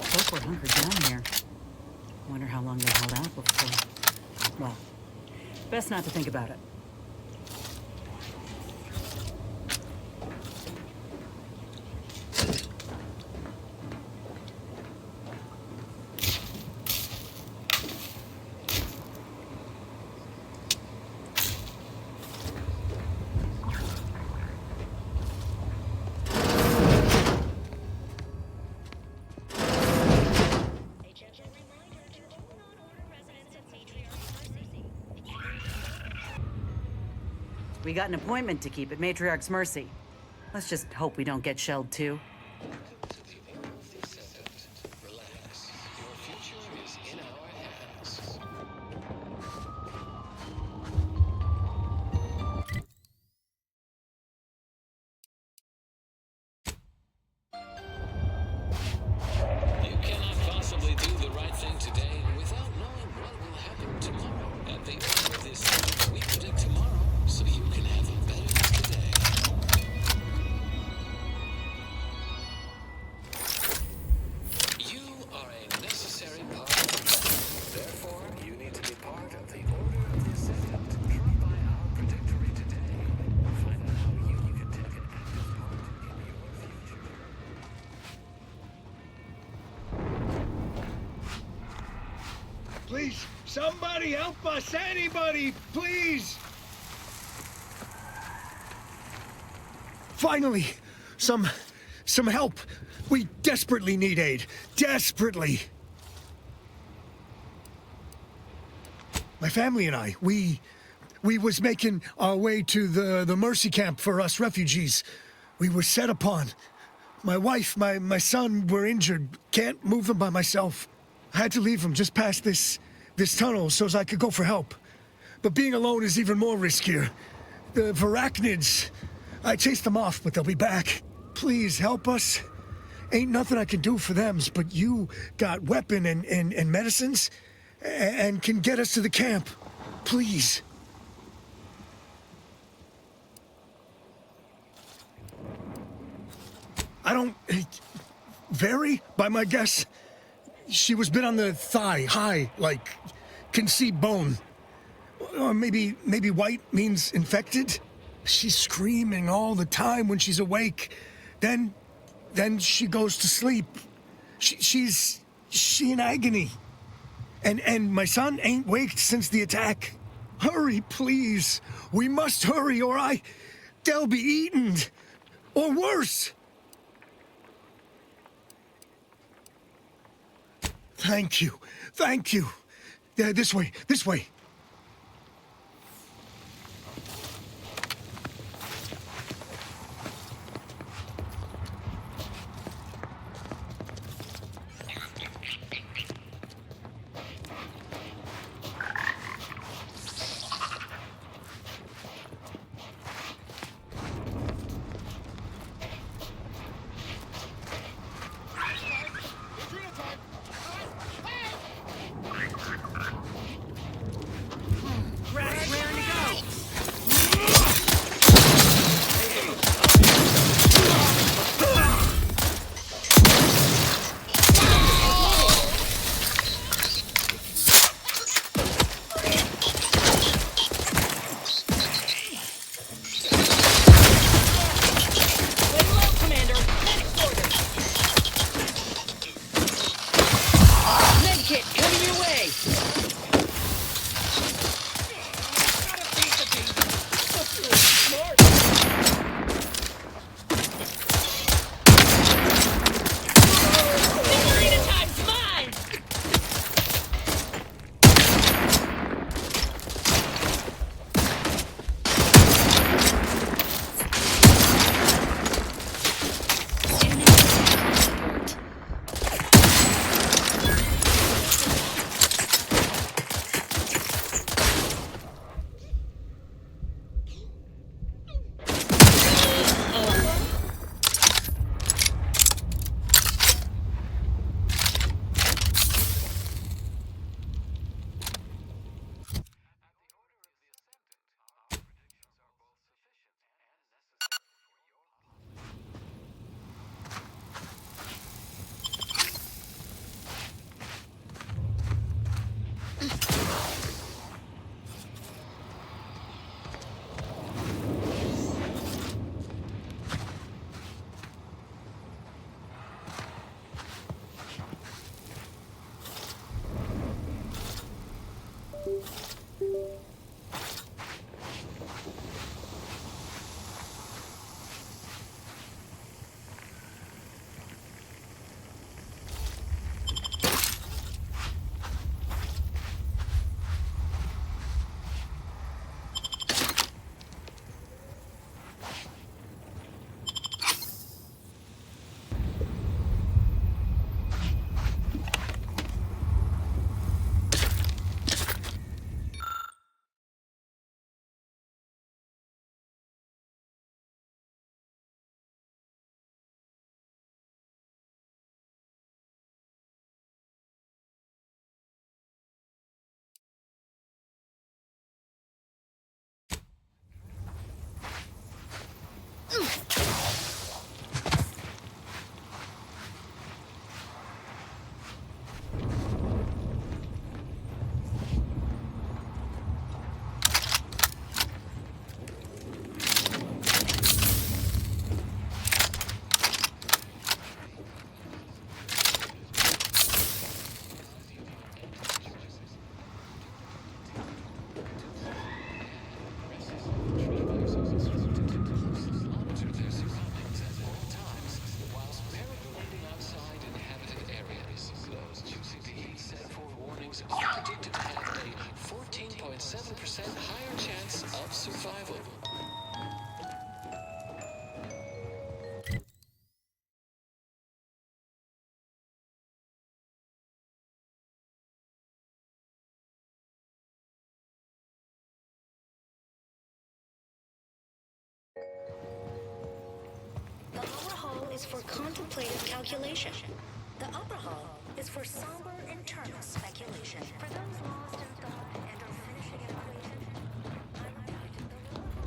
Folk were hunkered down here. Wonder how long they held out before. Well, best not to think about it. We got an appointment to keep at Matriarch's Mercy. Let's just hope we don't get shelled too. You cannot possibly do the right thing today without knowing what will happen tomorrow. At the end of this, we predict tomorrow so you can have a better today. You are a necessary part of the plan. Therefore, you need to be part of the Order of the Ascendant. Drop by our predictory today. Find out how you can take an active part in your future. Please, somebody help us! Anybody, please! Finally, some help. We desperately need aid. Desperately. My family and I, we was making our way to the Mercy camp for us refugees. We were set upon. My wife, my son were injured. Can't move them by myself. I had to leave them just past this tunnel so as I could go for help. But being alone is even more riskier. The Varachnids, I chased them off, but they'll be back. Please help us. Ain't nothing I can do for them, but you got weapon and medicines and can get us to the camp. Please. I don't... Vary, by my guess. She was bit on the thigh, high, like, can see bone. Or maybe white means infected? She's screaming all the time when she's awake. Then she goes to sleep. She in agony. And my son ain't waked since the attack. Hurry, please. We must hurry or they'll be eaten. Or worse. Thank you. Thank you. This way. This way. 10% higher chance of survival. The lower hall is for contemplative calculation. The upper hall is for somber internal speculation. For those lost in thought and are finishing an equation, I would direct the lower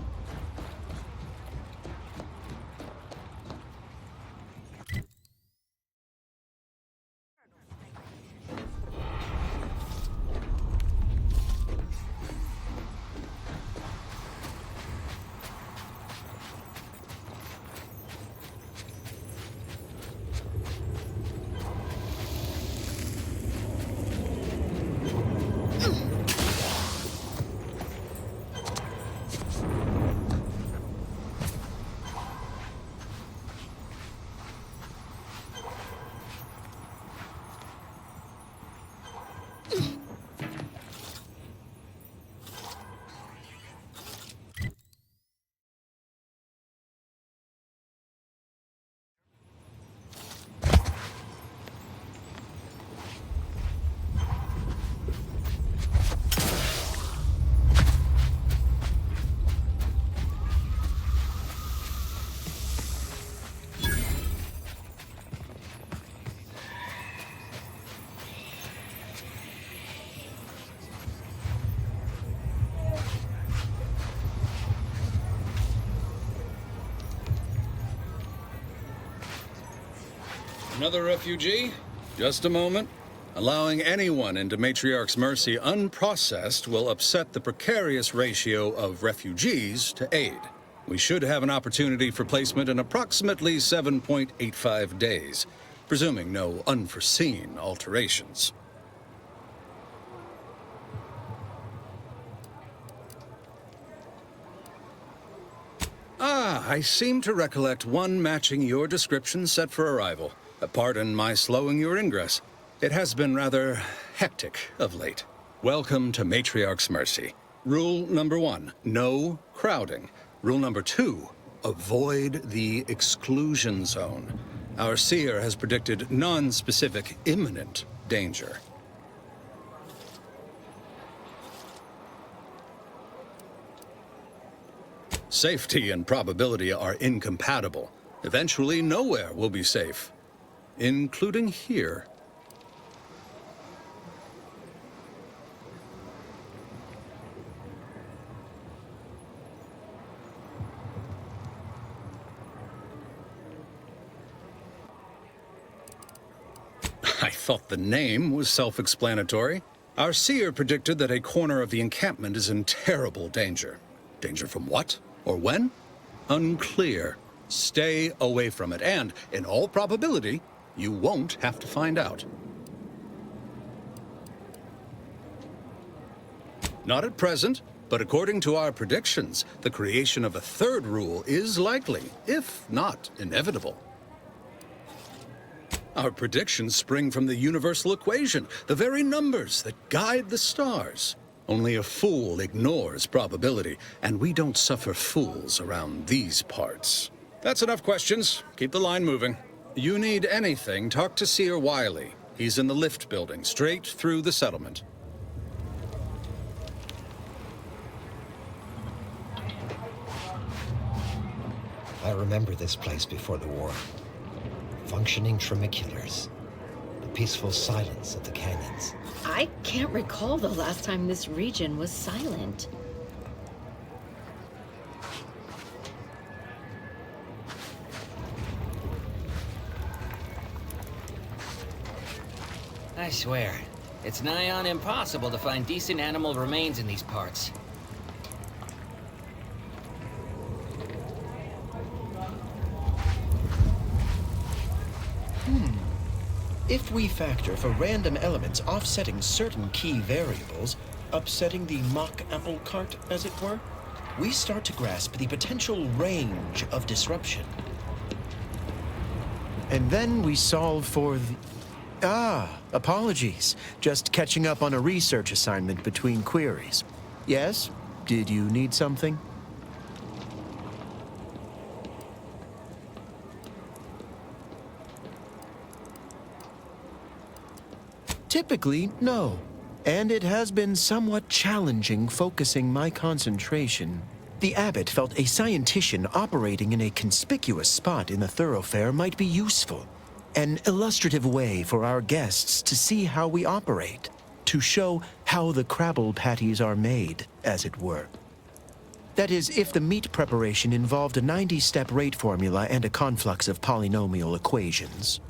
Another refugee? Just a moment. Allowing anyone into Matriarch's Mercy unprocessed will upset the precarious ratio of refugees to aid. We should have an opportunity for placement in approximately 7.85 days, presuming no unforeseen alterations. Ah, I seem to recollect one matching your description set for arrival. Pardon my slowing your ingress. It has been rather hectic of late. Welcome to Matriarch's Mercy. Rule number 1, no crowding. Rule number 2, avoid the exclusion zone. Our seer has predicted non-specific imminent danger. Safety and probability are incompatible. Eventually, nowhere will be safe. Including here. I thought the name was self-explanatory. Our seer predicted that a corner of the encampment is in terrible danger. Danger from what? Or when? Unclear. Stay away from it, and, in all probability, you won't have to find out. Not at present, but according to our predictions, the creation of a third rule is likely, if not inevitable. Our predictions spring from the universal equation, the very numbers that guide the stars. Only a fool ignores probability, and we don't suffer fools around these parts. That's enough questions. Keep the line moving. You need anything, talk to Seer Wiley. He's in the lift building, straight through the settlement. I remember this place before the war. Functioning tramiculars. The peaceful silence of the canyons. I can't recall the last time this region was silent. I swear, it's nigh on impossible to find decent animal remains in these parts. If we factor for random elements offsetting certain key variables, upsetting the mock apple cart, as it were, we start to grasp the potential range of disruption. And then we solve for the... apologies. Just catching up on a research assignment between queries. Yes? Did you need something? Typically, no. And it has been somewhat challenging focusing my concentration. The abbot felt a scientician operating in a conspicuous spot in the thoroughfare might be useful. An illustrative way for our guests to see how we operate. To show how the crabble patties are made, as it were. That is, if the meat preparation involved a 90-step rate formula and a conflux of polynomial equations.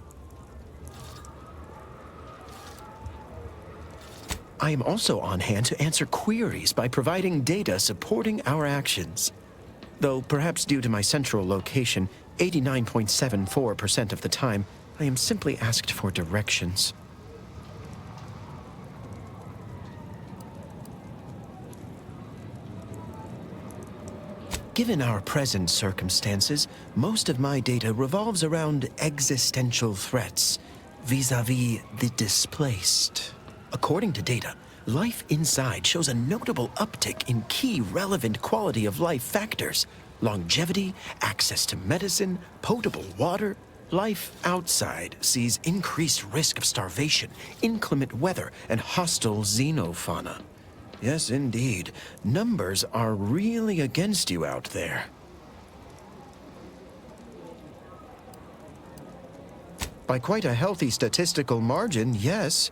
I am also on hand to answer queries by providing data supporting our actions. Though perhaps due to my central location, 89.74% of the time, I am simply asked for directions. Given our present circumstances, most of my data revolves around existential threats, vis-a-vis the displaced. According to data, life inside shows a notable uptick in key relevant quality of life factors: longevity, access to medicine, potable water. Life outside sees increased risk of starvation, inclement weather, and hostile xenofauna. Yes, indeed. Numbers are really against you out there. By quite a healthy statistical margin, yes.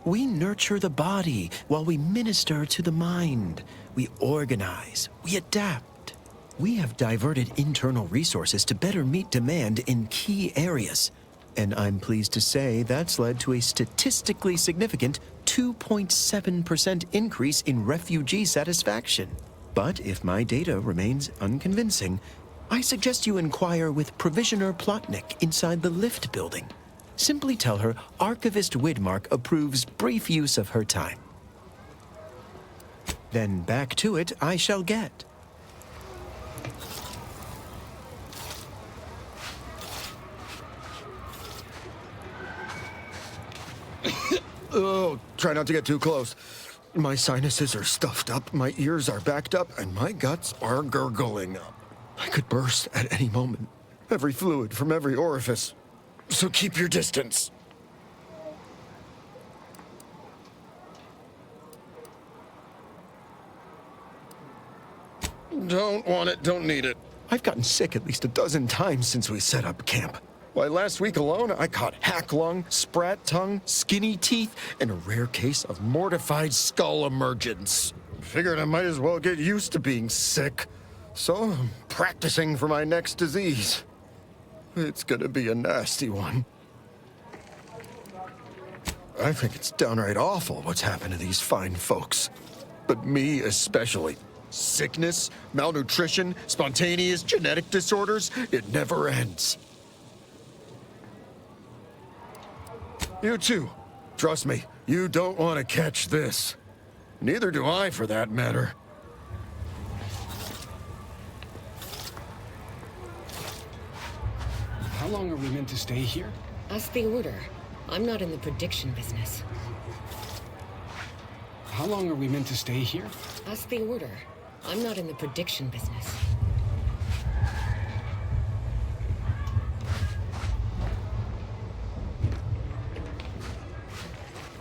We nurture the body while we minister to the mind. We organize, we adapt. We have diverted internal resources to better meet demand in key areas. And I'm pleased to say that's led to a statistically significant 2.7% increase in refugee satisfaction. But if my data remains unconvincing, I suggest you inquire with Provisioner Plotnik inside the lift building. Simply tell her Archivist Widmark approves brief use of her time. Then back to it I shall get. Oh, try not to get too close. My sinuses are stuffed up, my ears are backed up, and my guts are gurgling up. I could burst at any moment. Every fluid from every orifice. So keep your distance. Don't want it, don't need it. I've gotten sick at least a dozen times since we set up camp. Why, last week alone, I caught hack lung, sprat tongue, skinny teeth, and a rare case of mortified skull emergence. Figured I might as well get used to being sick. So I'm practicing for my next disease. It's gonna be a nasty one. I think it's downright awful what's happened to these fine folks. But me especially. Sickness, malnutrition, spontaneous genetic disorders, it never ends. You too. Trust me, you don't want to catch this. Neither do I, for that matter. How long are we meant to stay here? Ask the order. I'm not in the prediction business. How long are we meant to stay here? Ask the order. I'm not in the prediction business.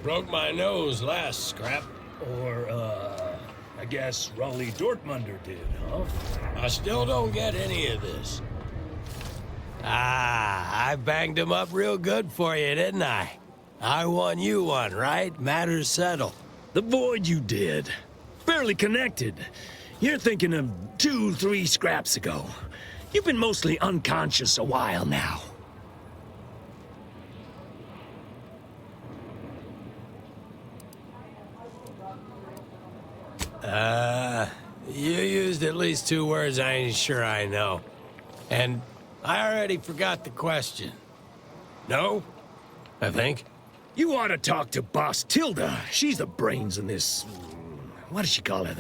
Broke my nose last scrap. Or, I guess Raleigh Dortmunder did, huh? I still don't get any of this. I banged him up real good for you, didn't I? I won you one, right? Matters settled. The void you did. Barely connected. You're thinking of 2-3 scraps ago. You've been mostly unconscious a while now. You used at least 2 words I ain't sure I know. And I already forgot the question. No? I think. You ought to talk to Boss Tilda. She's the brains in this... What does she call it?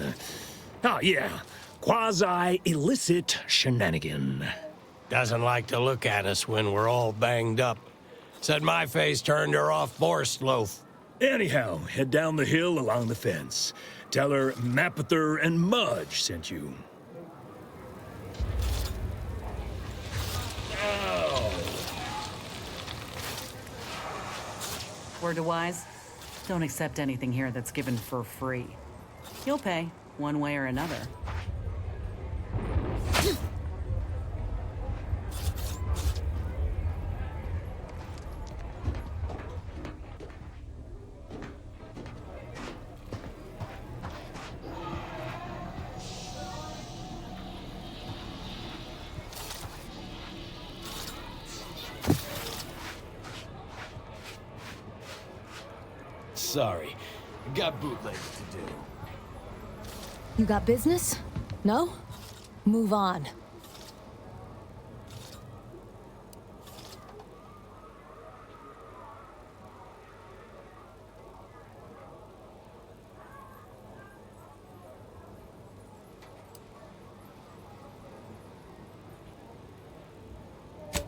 Oh, yeah. Quasi-illicit shenanigan. Doesn't like to look at us when we're all banged up. Said my face turned her off Borscht loaf. Anyhow, head down the hill along the fence. Tell her Mapother and Mudge sent you. Oh. Word to wise, don't accept anything here that's given for free. You'll pay, one way or another. Sorry, got bootlegs to do. You got business? No? Move on.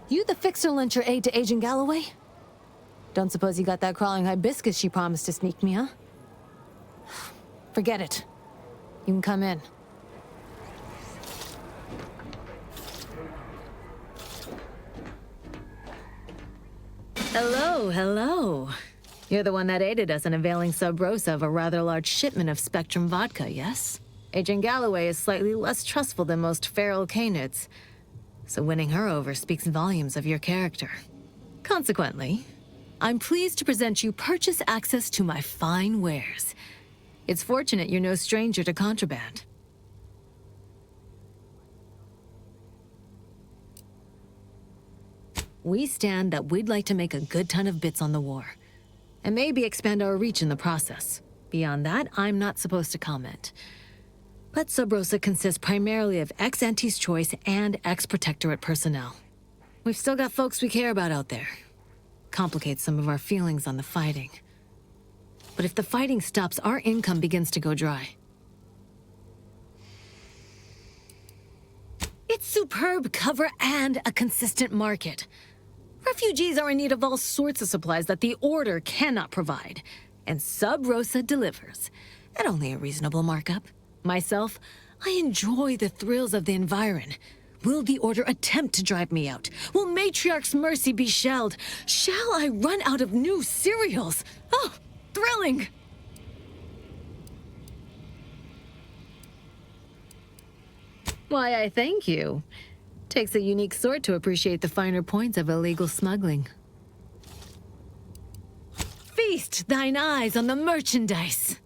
You the fixer lent your aid to Agent Galloway? Don't suppose you got that crawling hibiscus she promised to sneak me, huh? Forget it. You can come in. Hello, hello. You're the one that aided us in availing Sub Rosa of a rather large shipment of Spectrum vodka, yes? Agent Galloway is slightly less trustful than most feral canids, so winning her over speaks volumes of your character. Consequently, I'm pleased to present you purchase access to my fine wares. It's fortunate you're no stranger to contraband. We stand that we'd like to make a good ton of bits on the war, and maybe expand our reach in the process. Beyond that, I'm not supposed to comment. But Sub Rosa consists primarily of ex-Anti's Choice and ex-Protectorate personnel. We've still got folks we care about out there. Complicates some of our feelings on the fighting. But if the fighting stops, our income begins to go dry. It's superb cover and a consistent market. Refugees are in need of all sorts of supplies that the Order cannot provide. And Sub Rosa delivers, at only a reasonable markup. Myself, I enjoy the thrills of the environ. Will the Order attempt to drive me out? Will Matriarch's mercy be shelled? Shall I run out of new cereals? Oh, thrilling! Why, I thank you. Takes a unique sort to appreciate the finer points of illegal smuggling. Feast thine eyes on the merchandise!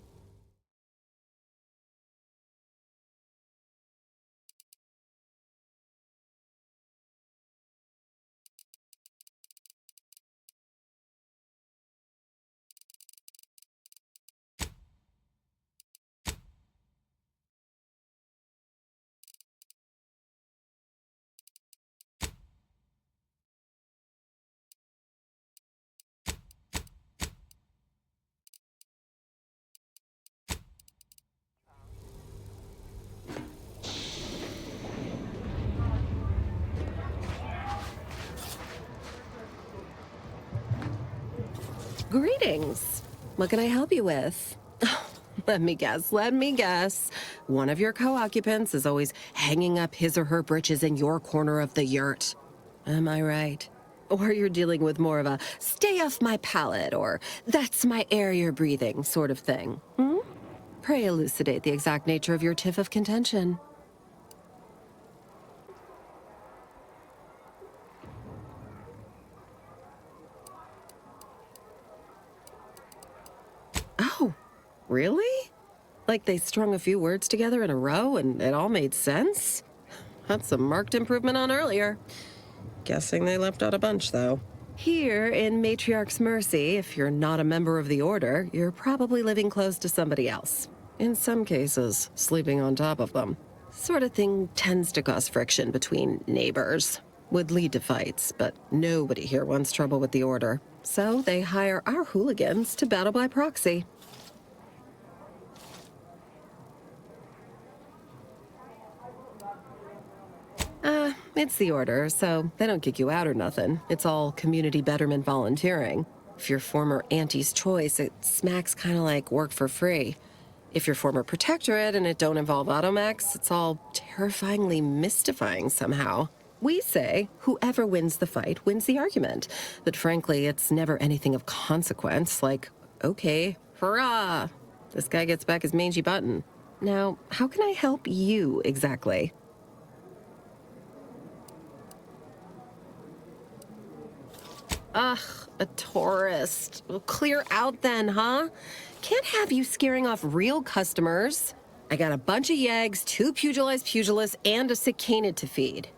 Greetings. What can I help you with? Let me guess. One of your co-occupants is always hanging up his or her britches in your corner of the yurt. Am I right? Or you're dealing with more of a stay off my palate or that's my air you're breathing sort of thing. Hmm? Pray elucidate the exact nature of your tiff of contention. Oh, really? Like they strung a few words together in a row and it all made sense? That's a marked improvement on earlier. Guessing they left out a bunch, though. Here, in Matriarch's Mercy, if you're not a member of the Order, you're probably living close to somebody else. In some cases, sleeping on top of them. Sort of thing tends to cause friction between neighbors. Would lead to fights, but nobody here wants trouble with the Order. So they hire our hooligans to battle by proxy. It's the Order, so they don't kick you out or nothing. It's all community betterment volunteering. If you're former Auntie's choice, it smacks kind of like work for free. If you're former protectorate and it don't involve automechs, it's all terrifyingly mystifying somehow. We say whoever wins the fight wins the argument. But frankly, it's never anything of consequence, like, okay, hurrah! This guy gets back his mangy button. Now, how can I help you exactly? Ugh, a tourist. Well, clear out then, huh? Can't have you scaring off real customers. I got a bunch of yeggs, 2 pugilized pugilists, and a cicada to feed.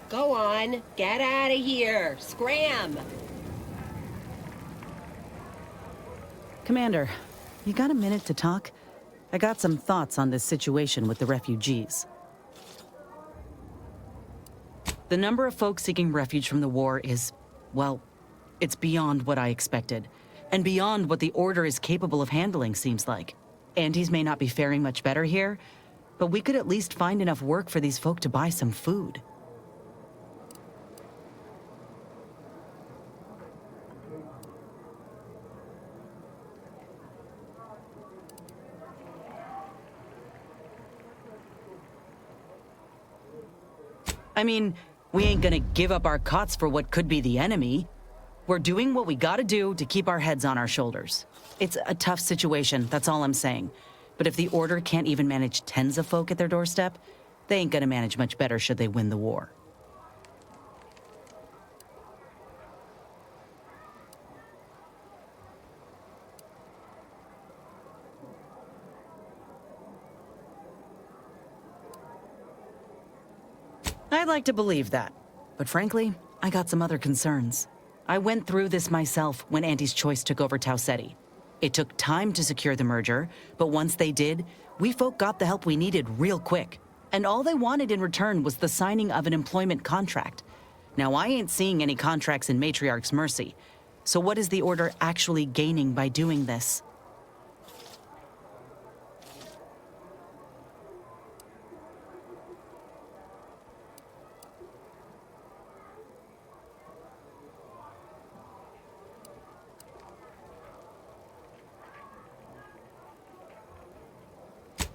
Go on, get out of here. Scram! Commander, you got a minute to talk? I got some thoughts on this situation with the refugees. The number of folks seeking refuge from the war is, well, it's beyond what I expected. And beyond what the Order is capable of handling, seems like. Antes may not be faring much better here, but we could at least find enough work for these folk to buy some food. I mean, we ain't gonna give up our cots for what could be the enemy. We're doing what we gotta do to keep our heads on our shoulders. It's a tough situation, that's all I'm saying. But if the Order can't even manage tens of folk at their doorstep, they ain't gonna manage much better should they win the war. I'd like to believe that. But frankly, I got some other concerns. I went through this myself when Auntie's Choice took over Tau Ceti. It took time to secure the merger, but once they did, we folk got the help we needed real quick. And all they wanted in return was the signing of an employment contract. Now, I ain't seeing any contracts in Matriarch's Mercy. So what is the Order actually gaining by doing this?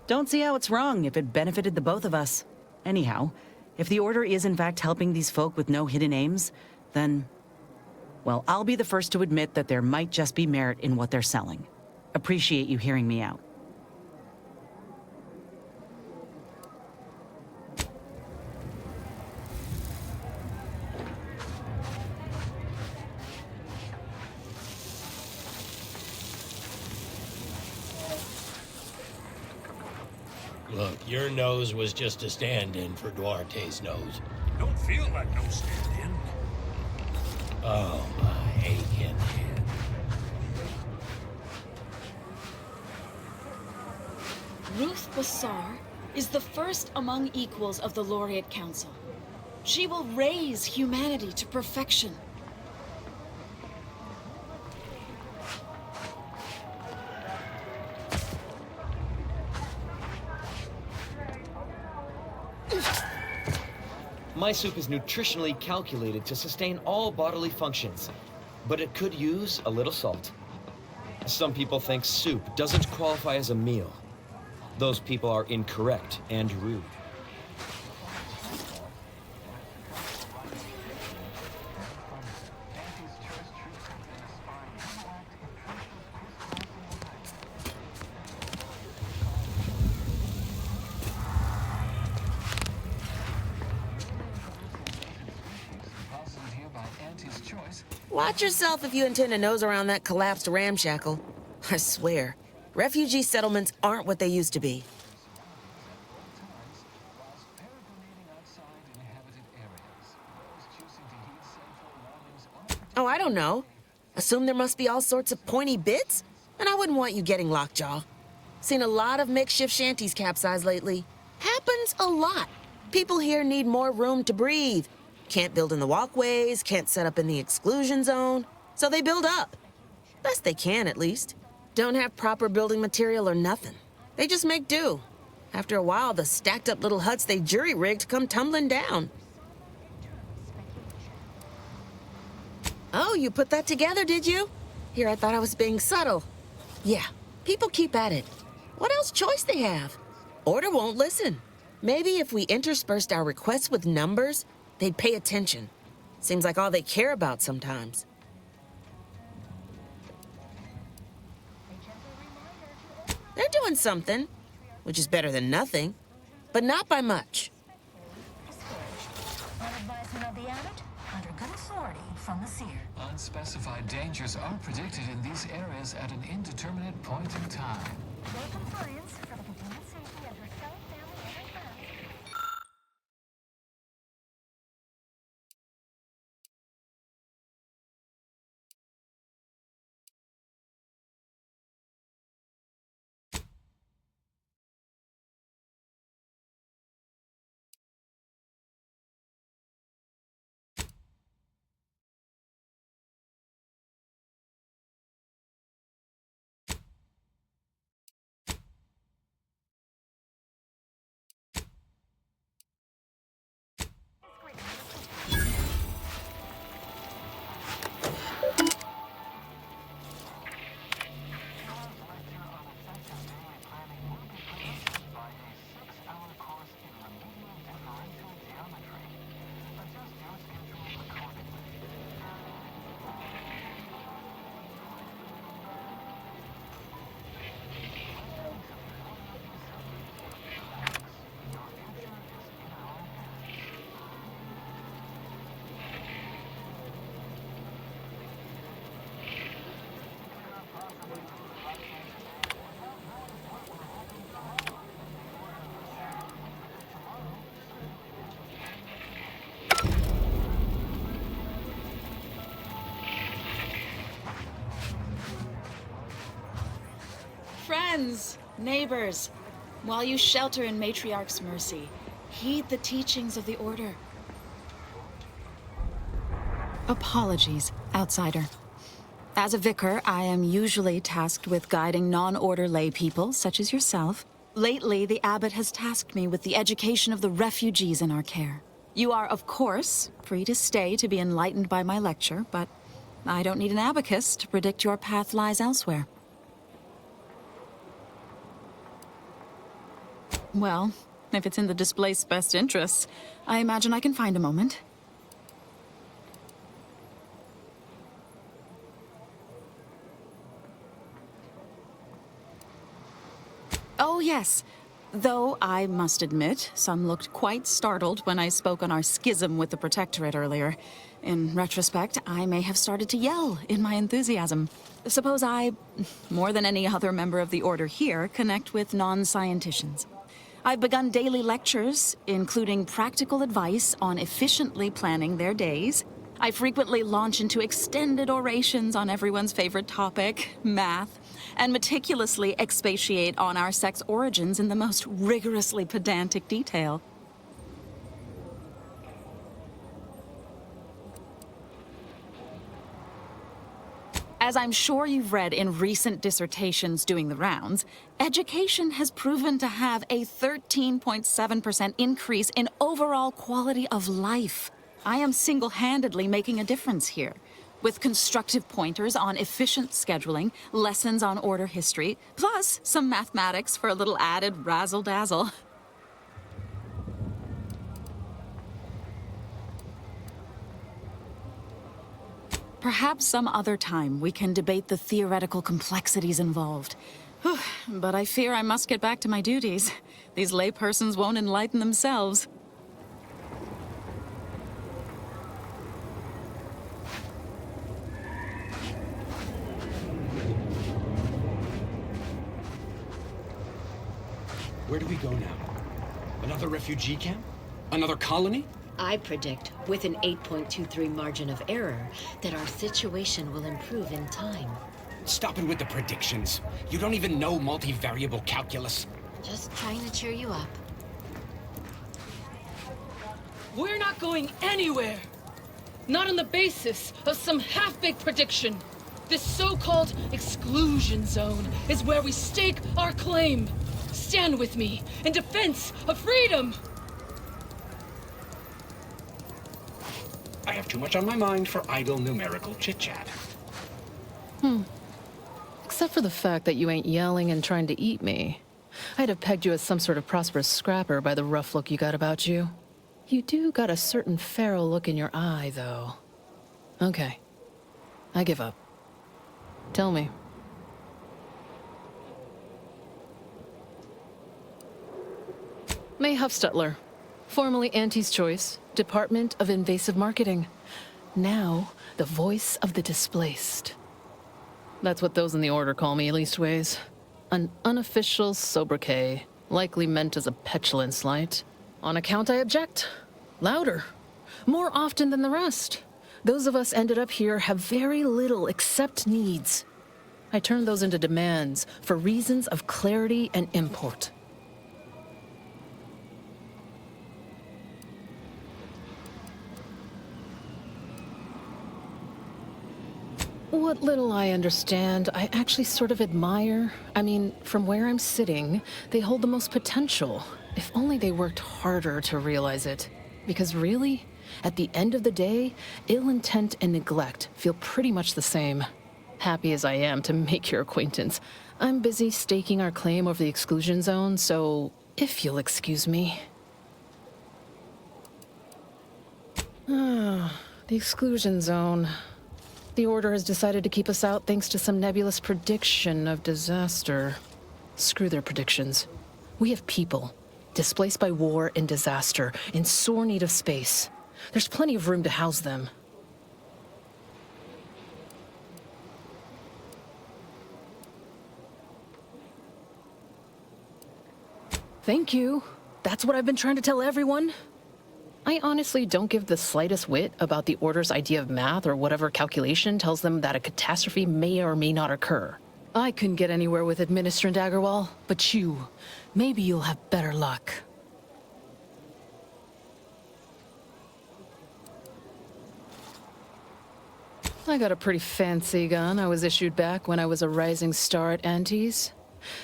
Don't see how it's wrong if it benefited the both of us. Anyhow, if the Order is in fact helping these folk with no hidden aims, then, well, I'll be the first to admit that there might just be merit in what they're selling. Appreciate you hearing me out. Look, your nose was just a stand-in for Duarte's nose. Don't feel like no stand-in. Oh, my aching head. Ruth Bassar is the first among equals of the Laureate Council. She will raise humanity to perfection. My soup is nutritionally calculated to sustain all bodily functions, but it could use a little salt. Some people think soup doesn't qualify as a meal. Those people are incorrect and rude. Watch yourself if you intend to nose around that collapsed ramshackle. I swear, refugee settlements aren't what they used to be. Oh, I don't know. Assume there must be all sorts of pointy bits? And I wouldn't want you getting lockjaw. Seen a lot of makeshift shanties capsize lately. Happens a lot. People here need more room to breathe. Can't build in the walkways, can't set up in the exclusion zone, so they build up. Best they can, at least. Don't have proper building material or nothing. They just make do. After a while, the stacked up little huts they jury-rigged come tumbling down. Oh, you put that together, did you? Here, I thought I was being subtle. Yeah, people keep at it. What else choice they have? Order won't listen. Maybe if we interspersed our requests with numbers, they'd pay attention. Seems like all they care about sometimes. They're doing something, which is better than nothing, but not by much. On advisement of the abbot, under good authority from the seer. Unspecified dangers are predicted in these areas at an indeterminate point in time. Your compliance for the continued safety of yourself, family, and friends. Friends, neighbors, while you shelter in Matriarch's mercy, heed the teachings of the Order. Apologies, outsider. As a vicar, I am usually tasked with guiding non-Order lay people, such as yourself. Lately, the abbot has tasked me with the education of the refugees in our care. You are, of course, free to stay to be enlightened by my lecture, but I don't need an abacus to predict your path lies elsewhere. Well, if it's in the displaced's best interests, I imagine I can find a moment. Oh, yes. Though I must admit, some looked quite startled when I spoke on our schism with the Protectorate earlier. In retrospect, I may have started to yell in my enthusiasm. Suppose I, more than any other member of the Order here, connect with non-scienticians. I've begun daily lectures, including practical advice on efficiently planning their days. I frequently launch into extended orations on everyone's favorite topic, math, and meticulously expatiate on our sex origins in the most rigorously pedantic detail. As I'm sure you've read in recent dissertations doing the rounds, education has proven to have a 13.7% increase in overall quality of life. I am single-handedly making a difference here, with constructive pointers on efficient scheduling, lessons on Order history, plus some mathematics for a little added razzle-dazzle. Perhaps some other time we can debate the theoretical complexities involved. But I fear I must get back to my duties. These laypersons won't enlighten themselves. Where do we go now? Another refugee camp? Another colony? I predict, with an 8.23 margin of error, that our situation will improve in time. Stop it with the predictions. You don't even know multivariable calculus. Just trying to cheer you up. We're not going anywhere! Not on the basis of some half-baked prediction. This so-called exclusion zone is where we stake our claim. Stand with me in defense of freedom! I have too much on my mind for idle numerical chit-chat. Except for the fact that you ain't yelling and trying to eat me. I'd have pegged you as some sort of prosperous scrapper by the rough look you got about you. You do got a certain feral look in your eye, though. Okay. I give up. Tell me. May Huffstutler, formerly Auntie's Choice, Department of Invasive Marketing. Now, the voice of the displaced. That's what those in the Order call me, leastways. An unofficial sobriquet, likely meant as a petulant slight. On account I object. Louder. More often than the rest. Those of us ended up here have very little except needs. I turn those into demands for reasons of clarity and import. What little I understand, I actually sort of admire. I mean, from where I'm sitting, they hold the most potential. If only they worked harder to realize it. Because really, at the end of the day, ill intent and neglect feel pretty much the same. Happy as I am to make your acquaintance, I'm busy staking our claim over the exclusion zone, so if you'll excuse me. The exclusion zone. The Order has decided to keep us out thanks to some nebulous prediction of disaster. Screw their predictions. We have people, displaced by war and disaster, in sore need of space. There's plenty of room to house them. Thank you. That's what I've been trying to tell everyone. I honestly don't give the slightest whit about the Order's idea of math or whatever calculation tells them that a catastrophe may or may not occur. I couldn't get anywhere with Administrant Agarwal, but you, maybe you'll have better luck. I got a pretty fancy gun I was issued back when I was a rising star at Auntie's.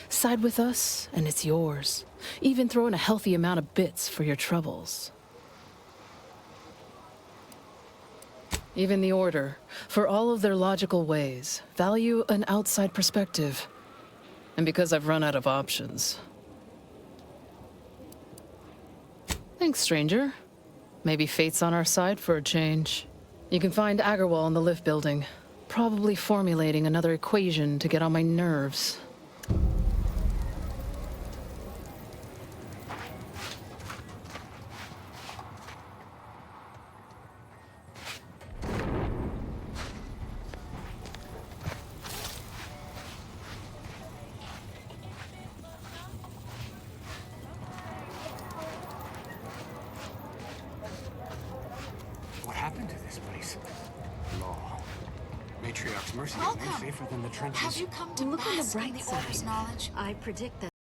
Side with us, and it's yours. Even throw in a healthy amount of bits for your troubles. Even the Order, for all of their logical ways, value an outside perspective. And because I've run out of options. Thanks, stranger. Maybe fate's on our side for a change. You can find Agarwal in the lift building, probably formulating another equation to get on my nerves. What happened to this place? Law. Matriarch's Mercy is no safer than the trenches. Have you come to look on the bright side? I predict that